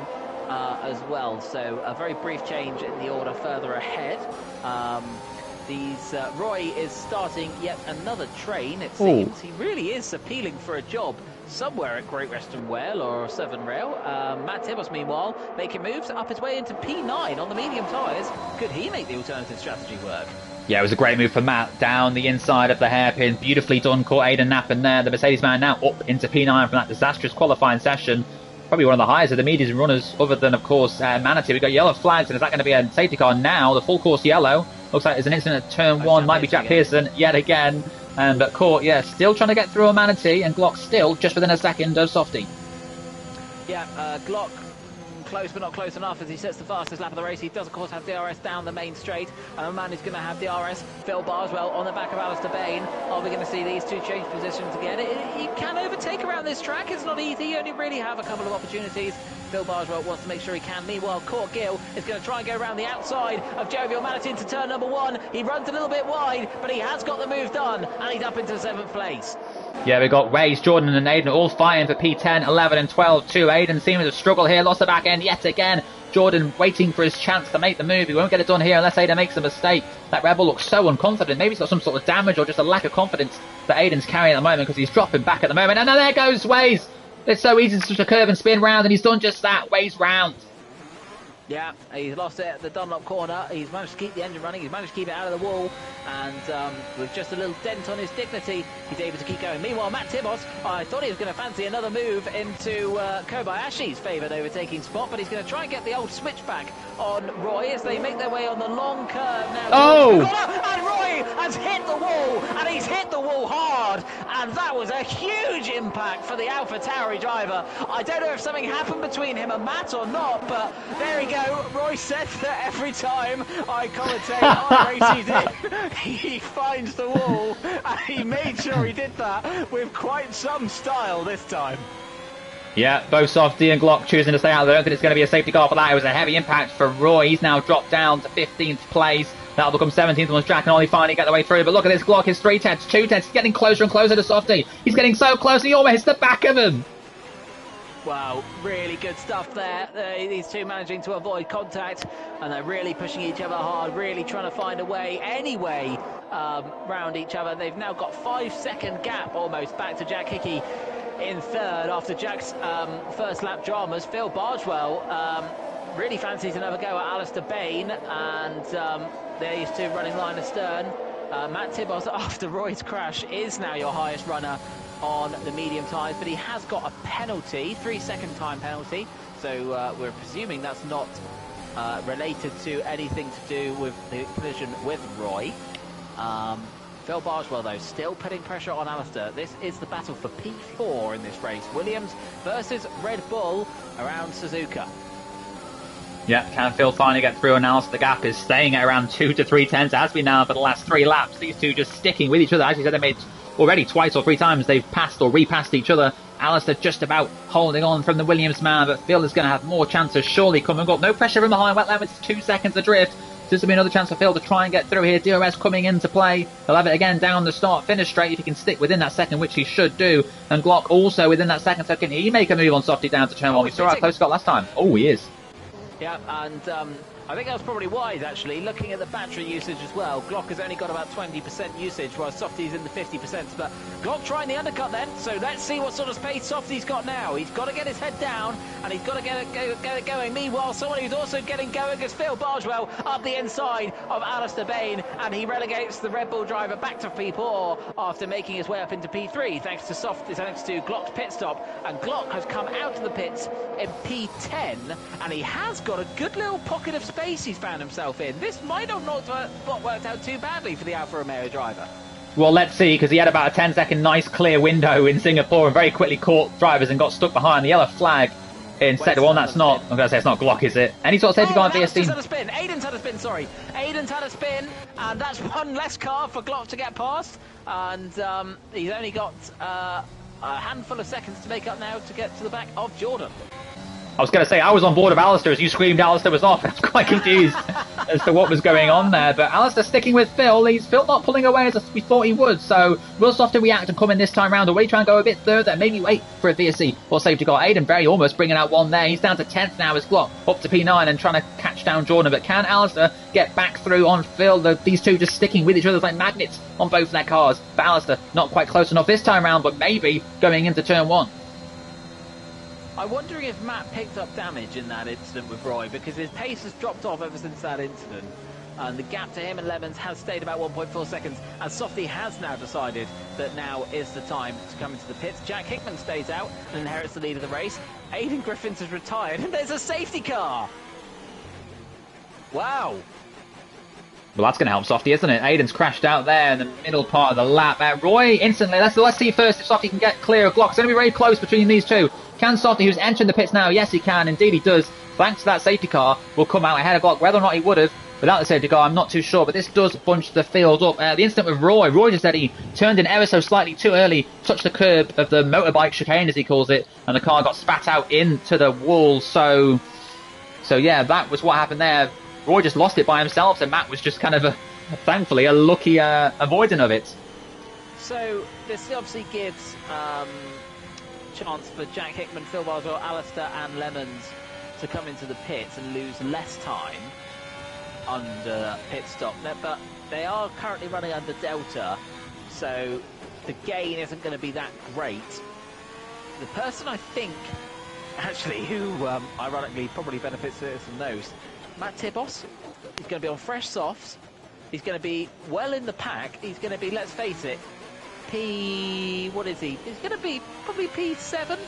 as well. So a very brief change in the order further ahead. Roy is starting yet another train, it seems. He really is appealing for a job somewhere at Great Western Rail or Southern Rail. Matt Tibbetts, meanwhile, making moves up his way into P9 on the medium tyres. Could he make the alternative strategy work? Yeah, it was a great move for Matt down the inside of the hairpin. Beautifully done. Caught Aidan Nappen there. The Mercedes man now up into P9 from that disastrous qualifying session. Probably one of the highest of the medium runners, other than, of course, Manatee. We've got yellow flags, and is that going to be a safety car now? The full course yellow. Looks like there's an incident at turn 1. Might be Jack Pearson yet again. But Court, yeah, still trying to get through a Manatee, and Glock still just within a second of Softy. Yeah, Glock close but not close enough as he sets the fastest lap of the race. He does of course have DRS down the main straight, and a man who's going to have DRS, Phil Barswell, on the back of Alistair Bain. Are we going to see these two change positions again? You can overtake around this track. It's not easy. You only really have a couple of opportunities. Phil Barswell wants to make sure he can. Meanwhile, Court Gill is going to try and go around the outside of Jovial Manatee into turn number 1. He runs a little bit wide, but he has got the move done, and he's up into 7th place. Yeah, we've got Waze, Jordan and Aidan all fighting for P10, 11 and 12 too. Aidan seeming to struggle here, lost the back end yet again. Jordan waiting for his chance to make the move. He won't get it done here unless Aidan makes a mistake. That Rebel looks so unconfident. Maybe he's got some sort of damage or just a lack of confidence that Aidan's carrying at the moment because he's dropping back at the moment. And then there goes Waze. It's so easy to just curve and spin round, and he's done just that. Waze round. Yeah, he's lost it at the Dunlop corner. He's managed to keep the engine running. He's managed to keep it out of the wall. And with just a little dent on his dignity, he's able to keep going. Meanwhile, Matt Tibbetts, I thought he was going to fancy another move into Kobayashi's favoured overtaking spot, but he's going to try and get the old switchback on Roy as they make their way on the long curve now. Oh! And Roy has hit the wall, and he's hit the wall hard. And that was a huge impact for the AlphaTauri driver. I don't know if something happened between him and Matt or not, but there he goes. Roy said that every time I commentate on Racing, he finds the wall, and he made sure he did that with quite some style this time. Yeah, both Softy and Glock choosing to stay out. I don't think it's going to be a safety car for that. It was a heavy impact for Roy. He's now dropped down to 15th place. That'll become 17th once Jack can only finally get the way through. But look at this Glock. His 3 tenths, 2 tenths. He's getting closer and closer to Softy. He's getting so close he almost hits the back of him. Wow, really good stuff there. These two managing to avoid contact, and they're really pushing each other hard, really trying to find a way, any way, round each other. They've now got 5-second gap almost back to Jack Hickey in third after Jack's first lap dramas. Phil Bargewell really fancies another go at Alistair Bain, and they're used to running line astern. Matt Tibos, after Roy's crash, is now your highest runner on the medium tyres, but he has got a penalty, 3-second time penalty, so we're presuming that's not related to anything to do with the collision with Roy. Phil Bargewell, though, still putting pressure on Alistair. This is the battle for P4 in this race. Williams versus Red Bull around Suzuka. Yeah, can Phil finally get through, and Alistair, the gap is staying at around 2 to 3 tenths. It has been now for the last 3 laps. These two just sticking with each other. As you said, they made already twice or 3 times they've passed or repassed each other. Alistair just about holding on from the Williams man, but Phil is going to have more chances surely coming up. No pressure from behind, wet limits 2 seconds adrift. This will be another chance for Phil to try and get through here. DRS coming into play. He'll have it again down the start-finish straight if he can stick within that second, which he should do. And Glock also within that second, so can he make a move on Softy down to turn 1? We saw how close he got last time. Oh, he is. Yeah, and I think that was probably wise, actually, looking at the battery usage as well. Glock has only got about 20% usage, while Softy's in the 50%. But Glock trying the undercut then, so let's see what sort of space Softy's got now. He's got to get his head down, and he's got to get it going. Meanwhile, someone who's also getting going is Phil Bargewell up the inside of Alistair Bain, and he relegates the Red Bull driver back to P4 after making his way up into P3, thanks to Glock's pit stop. And Glock has come out of the pits in P10, and he has got a good little pocket of space he's found himself in. This might have not worked out too badly for the Alfa Romeo driver. Well, let's see, because he had about a 10-second nice clear window in Singapore and very quickly caught drivers and got stuck behind the yellow flag instead of one. That's not, I'm going to say it's not Glock, is it? Any sort of safety car on VSC? Aiden's had a spin, sorry. Aiden's had a spin, and that's one less car for Glock to get past. And he's only got a handful of seconds to make up now to get to the back of Jordan. I was going to say, I was on board of Alistair as you screamed Alistair was off. I was quite confused as to what was going on there. But Alistair sticking with Phil. Phil not pulling away as we thought he would. So will Softy react and come in this time round? Or will he try and go a bit further? Maybe wait for a VSC or safety car. Aiden very almost bringing out one there. He's down to 10th now as Glock up to P9 and trying to catch down Jordan. But can Alistair get back through on Phil? These two just sticking with each other like magnets on both their cars. But Alistair not quite close enough this time round, but maybe going into turn 1. I'm wondering if Matt picked up damage in that incident with Roy, because his pace has dropped off ever since that incident. And the gap to him and Lemons has stayed about 1.4 seconds, and Softy has now decided that now is the time to come into the pits. Jack Hickman stays out and inherits the lead of the race. Aiden Griffiths has retired, and there's a safety car! Wow! Well, that's going to help Softy, isn't it? Aiden's crashed out there in the middle part of the lap. Roy instantly, let's see first if Softy can get clear of Glock. It's going to be very close between these two. Can Softy, who's entering the pits now? Yes, he can. Indeed, he does. Thanks to that safety car, will come out ahead of Glock. Whether or not he would have without the safety car, I'm not too sure. But this does bunch the field up. The incident with Roy just said he turned in ever so slightly too early, touched the curb of the motorbike chicane, as he calls it, and the car got spat out into the wall. So yeah, that was what happened there. Roy just lost it by himself, and Matt was just kind of, thankfully, a lucky avoiding of it. So this obviously gives chance for Jack Hickman, Phil Bargewell, Alistair and Lemons to come into the pits and lose less time under pit stop. But they are currently running under Delta, so the gain isn't going to be that great. The person I think, actually, who ironically probably benefits from those, Matt Tibos. He's going to be on fresh softs. He's going to be well in the pack. He's going to be, let's face it, what is he? He's going to be probably P7,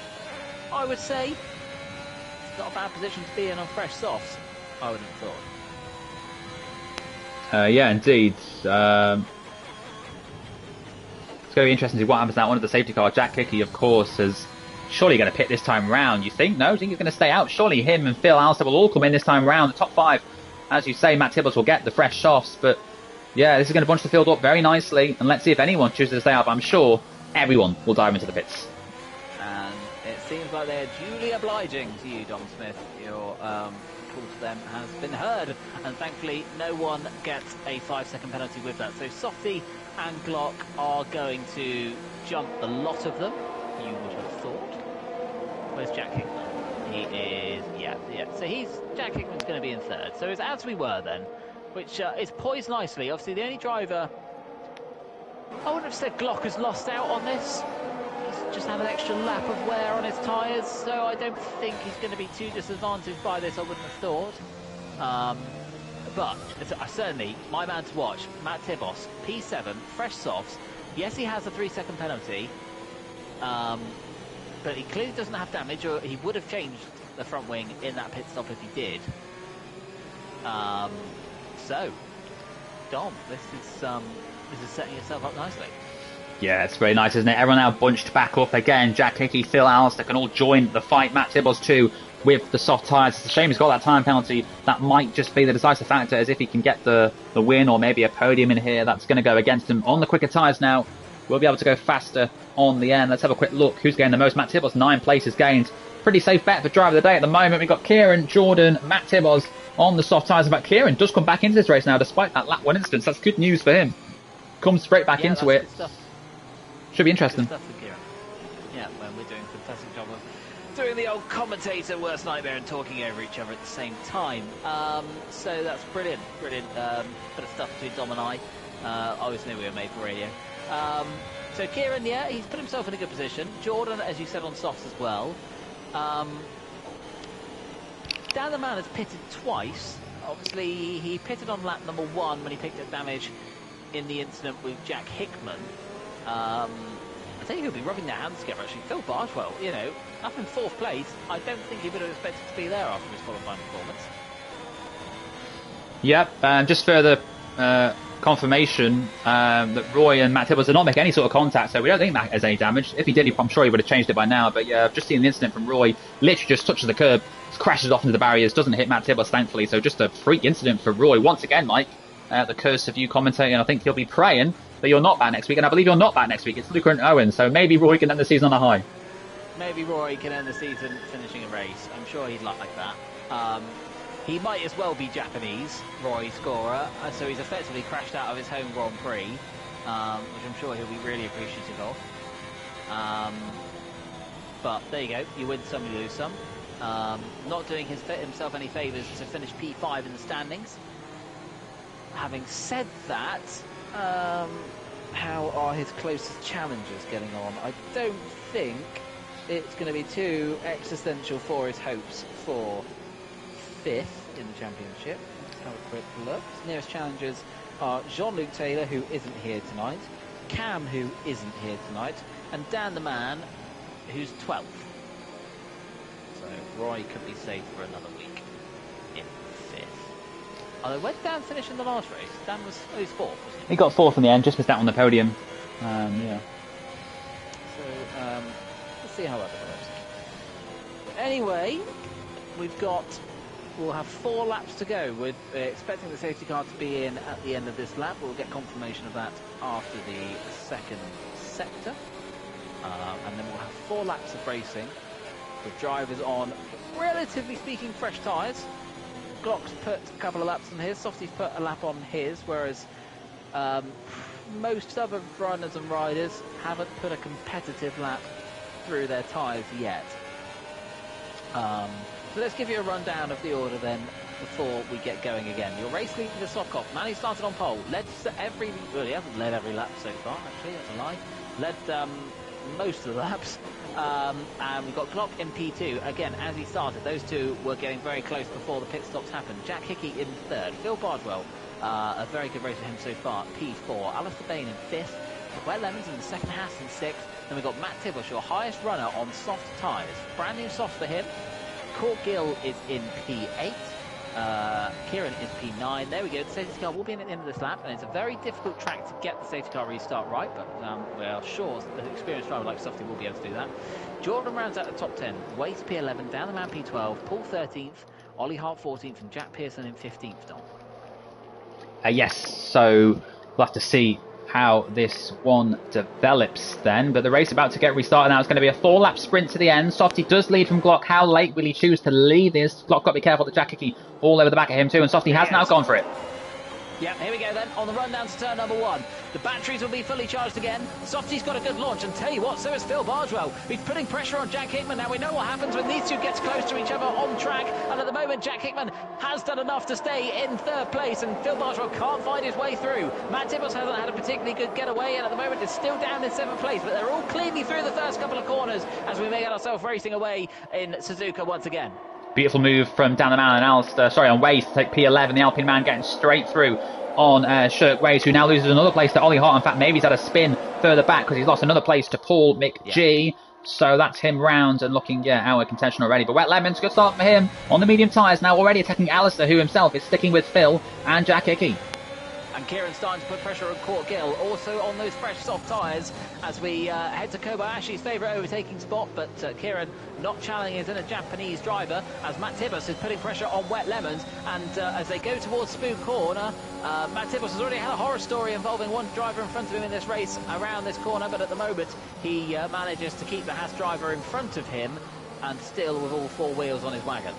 I would say. It's not a bad position to be in on fresh softs, I would have thought. Yeah, indeed. It's going to be interesting to see what happens now. One of the safety car, Jack Hickey, of course, is surely going to pit this time round. You think? No, you think he's going to stay out? Surely him and Phil Alistair will all come in this time round. The top 5, as you say, Matt Tibbles will get the fresh softs, but yeah, this is going to bunch the field up very nicely, and let's see if anyone chooses to stay out. But I'm sure everyone will dive into the pits. And it seems like they're duly obliging to you, Dom Smith. Your call to them has been heard, and thankfully no one gets a 5-second penalty with that. So Softy and Glock are going to jump the lot of them, you would have thought. Where's Jack Hickman? He is, yeah. So Jack Hickman's going to be in third. So it's as we were then, which is poised nicely. Obviously, the only driver, I wouldn't have said Glock has lost out on this. He's just had an extra lap of wear on his tyres, so I don't think he's going to be too disadvantaged by this, I wouldn't have thought. But certainly, my man to watch, Matt Tibos, P7, fresh softs. Yes, he has a 3-second penalty, but he clearly doesn't have damage, or he would have changed the front wing in that pit stop if he did. So, Dom, this is setting itself up nicely. Yeah, it's very nice, isn't it? Everyone now bunched back up again. Jack Hickey, Phil Alistair can all join the fight. Matt Tibos too, with the soft tyres. It's a shame he's got that time penalty. That might just be the decisive factor, as if he can get the win or maybe a podium in here. That's going to go against him. On the quicker tyres now, we'll be able to go faster on the end. Let's have a quick look. Who's gained the most? Matt Tibos, 9 places gained. Pretty safe bet for driver of the day at the moment. We've got Kieran, Jordan, Matt Tibos on the soft tyres. In fact, Kieran does come back into this race now, despite that lap 1 instance. That's good news for him. Comes straight back into it. Should be interesting. Good stuff for Kieran. Yeah, well, we're doing a fantastic job of doing the old commentator worst nightmare and talking over each other at the same time. So that's brilliant. Bit of stuff between Dom and I. I always knew we were made for radio. So Kieran, yeah, he's put himself in a good position. Jordan, as you said, on softs as well. Dan the Man has pitted twice. Obviously, he pitted on lap number 1 when he picked up damage in the incident with Jack Hickman. I think he'll be rubbing their hands together, actually. Phil Bardwell, you know, up in 4th place. I don't think he would have expected to be there after his qualifying performance. Yep, and just further confirmation that Roy and Matt Tibos did not make any sort of contact, so we don't think Matt has any damage. If he did, I'm sure he would have changed it by now. But yeah, I've just seen the incident from Roy. Literally just touches the curb, crashes off into the barriers, doesn't hit Matt Tibos, thankfully. So just a freak incident for Roy. Once again, Mike, the curse of you commentating, I think he'll be praying that you're not back next week, and I believe you're not back next week. It's Luca and Owen, so maybe Roy can end the season on a high. Maybe Roy can end the season finishing a race. I'm sure he'd like that. He might as well be Japanese, Roy Scorer, so he's effectively crashed out of his home Grand Prix, which I'm sure he'll be really appreciative of. But there you go, you win some, you lose some. Not doing himself any favours to finish P5 in the standings. Having said that, how are his closest challengers getting on? I don't think it's going to be too existential for his hopes for 5th in the championship. Let's have a quick look. His nearest challengers are Jean-Luc Taylor, who isn't here tonight, Cam, who isn't here tonight, and Dan the Man, who's 12th. So Roy could be safe for another week in 5th. Although, where did Dan finish in the last race? Dan was, he's 4th, wasn't he? He got 4th in the end, just missed out on the podium. Yeah. So, let's see how that develops. Anyway, we'll have 4 laps to go. We're expecting the safety car to be in at the end of this lap. We'll get confirmation of that after the 2nd sector. And then we'll have 4 laps of racing with drivers on, relatively speaking, fresh tyres. Glock's put a couple of laps on his, Softy's put a lap on his, whereas most other runners and riders haven't put a competitive lap through their tyres yet. So let's give you a rundown of the order then before we get going again. Your race leader to Sovkov. Manny started on pole. Led he hasn't led every lap so far, actually, that's a lie. Led most of the laps. And we've got Glock in P2. Again, as he started, those two were getting very close before the pit stops happened. Jack Hickey in 3rd. Phil Bardwell, a very good race for him so far, P4. Alistair Bain in 5th. Wet Lemons in the 2nd, Haas in 6th. Then we've got Matt Tibbush, your highest runner on soft tyres. Brand new soft for him. Court Gill is in P8. Kieran is P9. There we go. The safety car will be in at the end of this lap, and it's a very difficult track to get the safety car restart right, but we are sure that an experienced driver like Softy will be able to do that. Jordan rounds out the top 10. Waits P11, Dan the Man P12, Paul 13th, Ollie Hart 14th, and Jack Pearson in 15th, Dom. Yes, so we'll have to see how this one develops then. But the race about to get restarted now. It's going to be a 4-lap sprint to the end. Softy does lead from Glock. How late will he choose to lead this? Glock got to be careful that Jack Hickey all over the back of him too, and Softy has now gone for it. Yeah, here we go then, on the run down to turn number 1. The batteries will be fully charged again. Softy's got a good launch, and tell you what, so has Phil Bardwell. He's putting pressure on Jack Hickman. Now we know what happens when these two get close to each other on track, and at the moment Jack Hickman has done enough to stay in 3rd place, and Phil Bardwell can't find his way through. Matt Tibos hasn't had a particularly good getaway, and at the moment is still down in 7th place, but they're all cleanly through the first couple of corners as we make ourselves racing away in Suzuka once again. Beautiful move from Dan the Man and Alistair, sorry, on Waze to take P11. The Alpine Man getting straight through on Shirk Waze, who now loses another place to Ollie Hart. In fact, maybe he's had a spin further back because he's lost another place to Paul McGee. Yeah. So that's him round and looking, out of contention already. But Wet Lemons, good start for him on the medium tyres, now already attacking Alistair, who himself is sticking with Phil and Jack Hickey. And Kieran's starting to put pressure on Court Gill, also on those fresh soft tyres as we head to Kobayashi's favourite overtaking spot. But Kieran not challenging a Japanese driver as Matt Tibos is putting pressure on Wet Lemons. And as they go towards Spoon Corner, Matt Tibos has already had a horror story involving one driver in front of him in this race around this corner. But at the moment, he manages to keep the Haas driver in front of him and still with all 4 wheels on his wagon.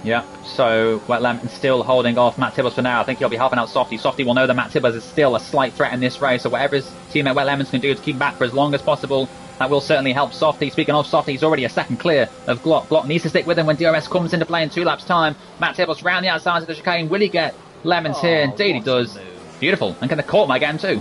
Yeah, so Wet Lemon still holding off Matt Tibos for now. I think he'll be helping out Softy. Softy will know that Matt Tibos is still a slight threat in this race, so whatever his teammate Wet Lemons can do to keep back for as long as possible, that will certainly help Softy. Speaking of Softy, he's already a second clear of Glock. Glock needs to stick with him when DRS comes into play in 2 laps' time. Matt Tibos round the outside of the chicane. Will he get Lemons here? Indeed he does. Beautiful. And can the court again too?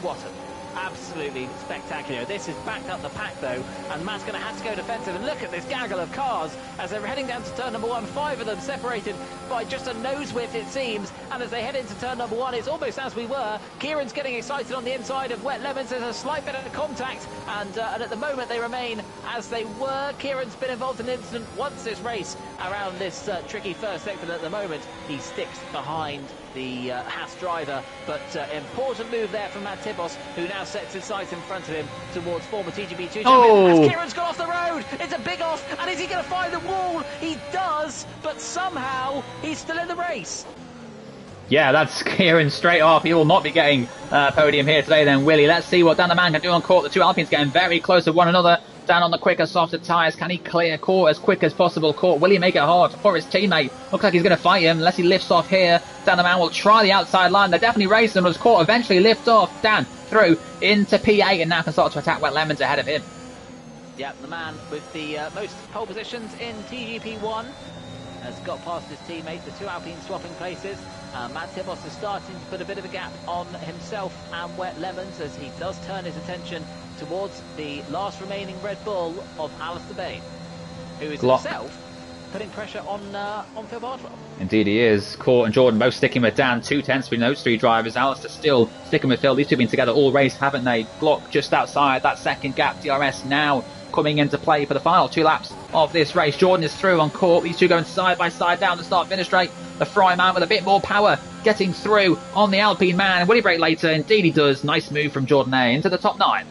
What a absolutely spectacular. This has backed up the pack though, and Matt's going to have to go defensive. And look at this gaggle of cars as they're heading down to turn number 1. 5 of them separated by just a nose width, it seems. And as they head into turn number 1, it's almost as we were. Kieran's getting excited on the inside of Wet Lemons. There's a slight bit of contact, and at the moment they remain as they were. Kieran's been involved in an incident once this race around this tricky first sector. At the moment, he sticks behind the Haas driver, but important move there from Matt Tibos, who now sets his sights in front of him towards former TGP2 champion. As Kieran's got off the road, it's a big off, and is he going to find the wall? He does, but somehow he's still in the race. Yeah, that's Kieran straight off. He will not be getting podium here today then, will he? Let's see what Dan the Man can do on court. The 2 Alpines getting very close to one another. Dan on the quicker, softer tyres. Can he clear court as quick as possible? Court, will he make it hard for his teammate? Looks like he's going to fight him unless he lifts off here. Dan the Man will try the outside line. They're definitely racing as Court eventually lift off. Dan through into P8 and now can start to attack Wet Lemons ahead of him. Yeah, the man with the most pole positions in TGP1 has got past his teammate. The 2 Alpines swapping places. Matt Tibos is starting to put a bit of a gap on himself and Wet Lemons as he does turn his attention towards the last remaining Red Bull of Alistair Bain, who is himself putting pressure on Phil Bardwell. Indeed he is. Court and Jordan both sticking with Dan. 2/10 between those 3 drivers. Alistair still sticking with Phil. These 2 have been together all race, haven't they? Glock just outside that second gap. DRS now coming into play for the final 2 laps of this race. Jordan is through on Court. These 2 going side by side down the start-finish straight. The Fryman with a bit more power getting through on the Alpine Man. Will he break later? Indeed he does. Nice move from Jordan A into the top 9.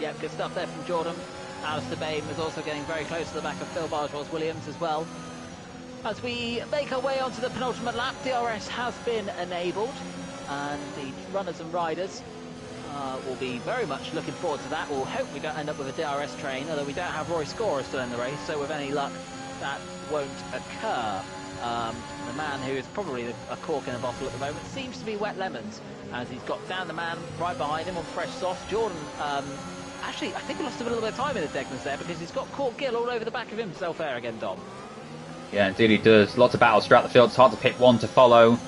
Yeah, good stuff there from Jordan. Alistair Bain was also getting very close to the back of Phil Bardwell's Williams as well. As we make our way onto the penultimate lap, DRS has been enabled, and the runners and riders will be very much looking forward to that. We'll hope we don't end up with a DRS train, although we don't have Roy Scorer still in the race, so with any luck that won't occur. The man who is probably a cork in a bottle at the moment seems to be Wet Lemons, as he's got Dan the Man right behind him on fresh soft. Jordan, actually, I think he lost a little bit of time in the Degners there because he's got Court Gill all over the back of himself there again, Dom. Yeah, indeed he does. Lots of battles throughout the field. It's hard to pick one to follow.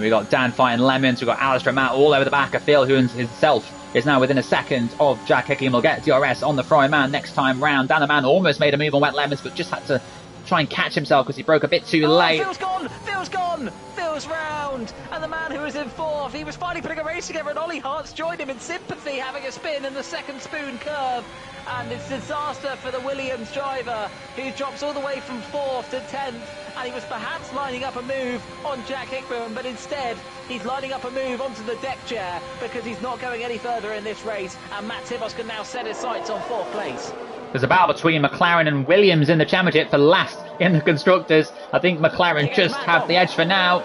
We've got Dan fighting Lemons. We've got Alistair and Matt all over the back of Phil, who himself is now within a second of Jack Hickey, and will get DRS on the Fry Man next time round. Dan the Man almost made a move on Wet Lemons, but just had to try and catch himself because he broke a bit too late. Phil's gone! Phil's gone! Phil's round! And the man who was in 4th, he was finally putting a race together, and Ollie Hart's joined him in sympathy, having a spin in the second spoon curve. And it's disaster for the Williams driver, who drops all the way from 4th to 10th. And he was perhaps lining up a move on Jack Hickman, but instead he's lining up a move onto the deck chair because he's not going any further in this race. And Matt Tibos can now set his sights on 4th place. There's a battle between McLaren and Williams in the championship for last in the constructors. I think McLaren just have the edge for now.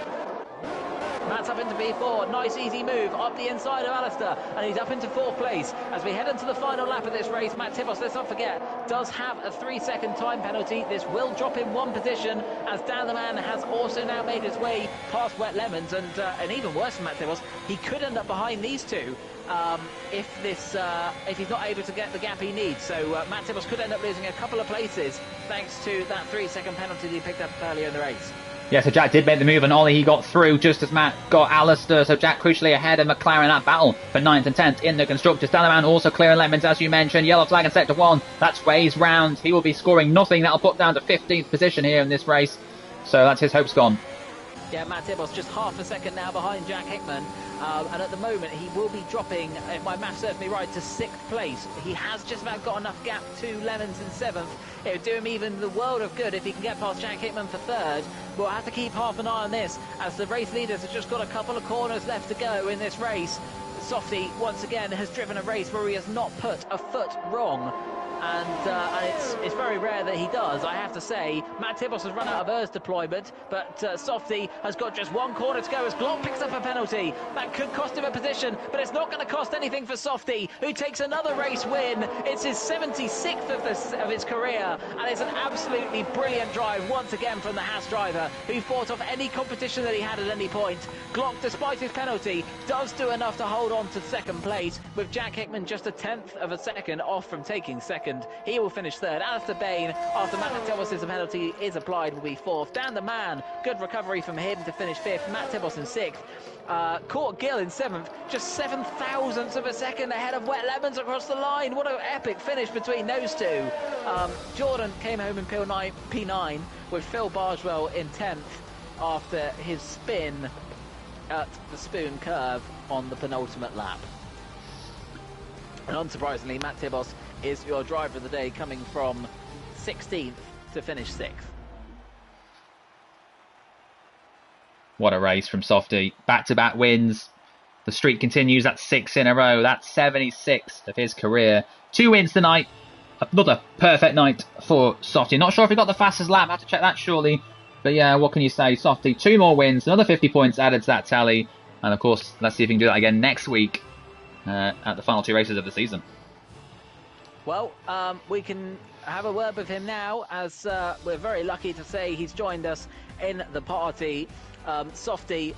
Matt's up into V4. Nice easy move up the inside of Alistair, and he's up into 4th place. As we head into the final lap of this race, Matt Tibos, let's not forget, does have a 3-second time penalty. This will drop him 1 position, as Dan the Man has also now made his way past Wet Lemons, and even worse than Matt Tibos, he could end up behind these two if he's not able to get the gap he needs. So Matt Tibos could end up losing a couple of places thanks to that 3-second penalty that he picked up earlier in the race. Yeah, so Jack did make the move, and Ollie, he got through just as Matt got Alistair. So Jack crucially ahead of McLaren. That battle for 9th and 10th in the Constructors. Dalaman also clearing Lemons, as you mentioned. Yellow flag in Sector 1. That's Ray's round. He will be scoring nothing. That'll put down to 15th position here in this race. So that's his hopes gone. Yeah, Matt Tibos just half a second now behind Jack Hickman. And at the moment, he will be dropping, if my math serves me right, to 6th place. He has just about got enough gap to Lemons in 7th. It would do him even the world of good if he can get past Jack Hickman for 3rd. We'll have to keep half an eye on this, as the race leaders have just got a couple of corners left to go in this race. Softy, once again, has driven a race where he has not put a foot wrong. And it's very rare that he does, I have to say. Matt Tibos has run out of Earth's deployment, but Softy has got just 1 corner to go as Glock picks up a penalty. That could cost him a position, but it's not going to cost anything for Softy, who takes another race win. It's his 76th of his career, and it's an absolutely brilliant drive once again from the Haas driver, who fought off any competition that he had at any point. Glock, despite his penalty, does do enough to hold on to 2nd place, with Jack Hickman just a 10th of a second off from taking 2nd. He will finish 3rd. Alistair Bain, after Matt Tibos' penalty is applied, will be 4th. Dan the Man, good recovery from him to finish 5th. Matt Tibos in 6th. Court Gill in 7th, just 7 thousandths of a second ahead of Wet Lemons across the line. What an epic finish between those two. Jordan came home in P9 with Phil Bargewell in 10th after his spin at the Spoon Curve on the penultimate lap. And unsurprisingly, Matt Tibos is your driver of the day, coming from 16th to finish 6th. What a race from Softy. Back-to-back wins. The streak continues. That's 6 in a row. That's 76th of his career. 2 wins tonight. Another perfect night for Softy. Not sure if he got the fastest lap. I have to check that surely. But yeah, what can you say? Softy, 2 more wins. Another 50 points added to that tally. And of course, let's see if he can do that again next week at the final 2 races of the season. Well, we can have a word with him now, as we're very lucky to say he's joined us in the party. Softy,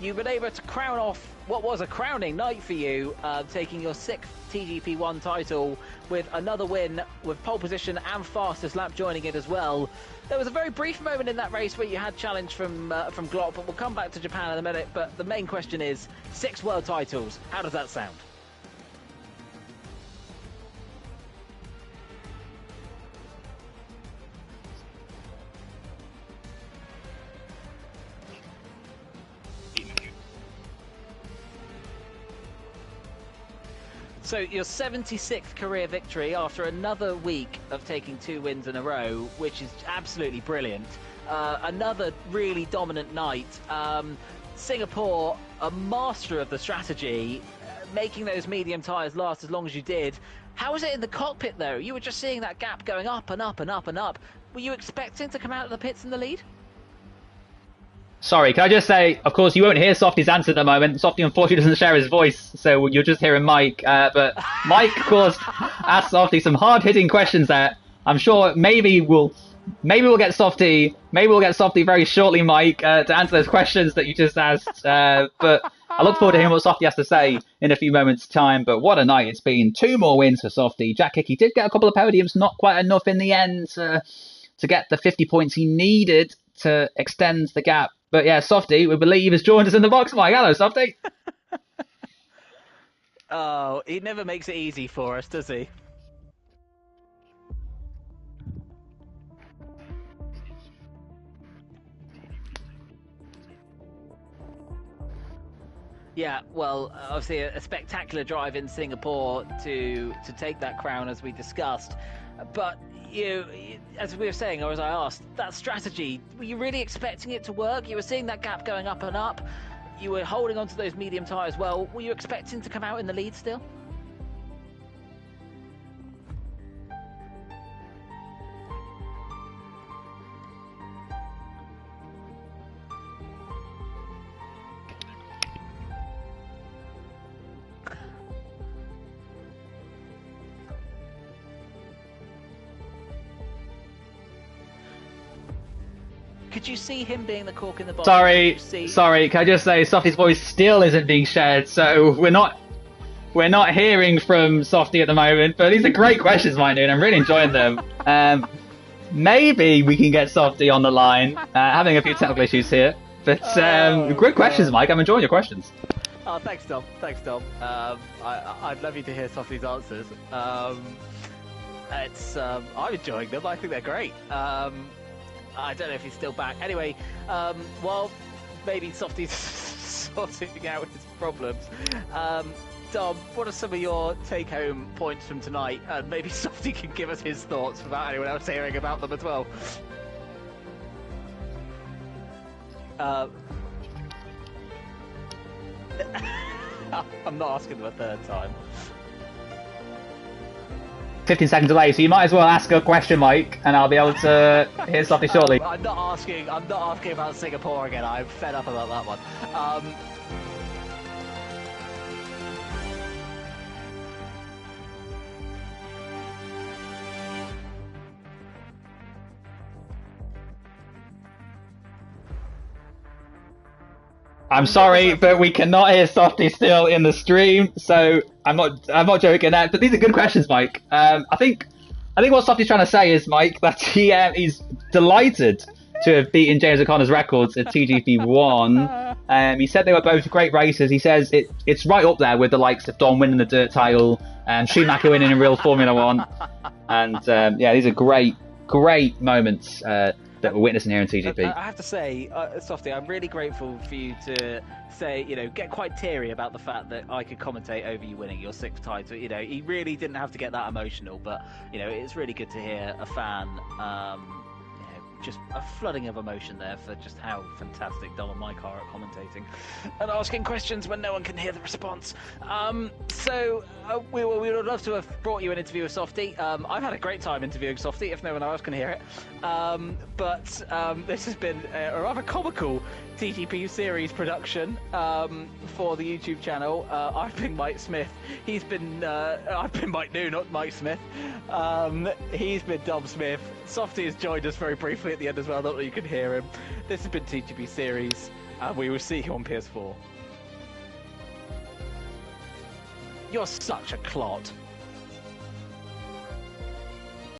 you've been able to crown off what was a crowning night for you, taking your 6th TGP1 title with another win, with pole position and fastest lap joining it as well. There was a very brief moment in that race where you had challenge from Glock, but we'll come back to Japan in a minute. But the main question is, 6 world titles, how does that sound? So your 76th career victory after another week of taking 2 wins in a row, which is absolutely brilliant. Another really dominant night. Singapore, a master of the strategy, making those medium tyres last as long as you did. How was it in the cockpit though? You were just seeing that gap going up and up and up and up. Were you expecting to come out of the pits in the lead? Sorry, can I just say, of course, you won't hear Softy's answer at the moment. Softy, unfortunately, doesn't share his voice, so you're just hearing Mike. But Mike, of course, asked Softy some hard-hitting questions there. I'm sure maybe we'll get Softy very shortly, Mike, to answer those questions that you just asked. But I look forward to hearing what Softy has to say in a few moments' time. But what a night it's been. 2 more wins for Softy. Jack Hickey did get a couple of podiums, not quite enough in the end to get the 50 points he needed to extend the gap. But yeah, Softy, we believe, has joined us in the box, Mike. Hello, Softy. Oh, he never makes it easy for us, does he? Yeah, well, obviously a spectacular drive in Singapore to take that crown, as we discussed. But as we were saying, or as I asked, that strategy, were you really expecting it to work? You were seeing that gap going up and up. You were holding on to those medium tyres well. Were you expecting to come out in the lead still? Could you see him being the cork in the bottle? Sorry. Can I just say, Softy's voice still isn't being shared, so we're not hearing from Softy at the moment. But these are great questions, mind you, and I'm really enjoying them. Maybe we can get Softy on the line. Having a few technical issues here, but great questions, Mike. I'm enjoying your questions. Oh, thanks, Dom. I'd love you to hear Softy's answers. I'm enjoying them. I think they're great. I don't know if he's still back. Anyway, while maybe Softy's sorting out his problems, Dom, what are some of your take-home points from tonight? And maybe Softy can give us his thoughts without anyone else hearing about them as well. I'm not asking them a third time. 15-second delay, so you might as well ask a question, Mike, and I'll be able to hear Softy shortly. I'm not asking about Singapore again. I'm fed up about that one. I'm sorry, but we cannot hear Softy still in the stream, so I'm not joking that. But these are good questions, Mike. I think what Softy's trying to say is, Mike, that he's delighted to have beaten James O'Connor's records at TGP1. He said they were both great races. He says it's right up there with the likes of Dom winning the dirt title and Schumacher winning in real Formula One. And yeah, these are great moments that we're witnessing here in TGP. I have to say, Softy, I'm really grateful for you to say, get quite teary about the fact that I could commentate over you winning your 6th title. He really didn't have to get that emotional, but it's really good to hear a fan, just a flooding of emotion there for just how fantastic Dom and Mike are at commentating and asking questions when no one can hear the response. We would love to have brought you an interview with Softy. I've had a great time interviewing Softy, if no one else can hear it. But this has been a rather comical TGP series production for the YouTube channel. I've been Mike Smith. I've been Mike New, not Mike Smith. He's been Dom Smith. Softy has joined us very briefly at the end as well, not that you can hear him. This has been TGP series, and we will see you on PS4. You're such a clot.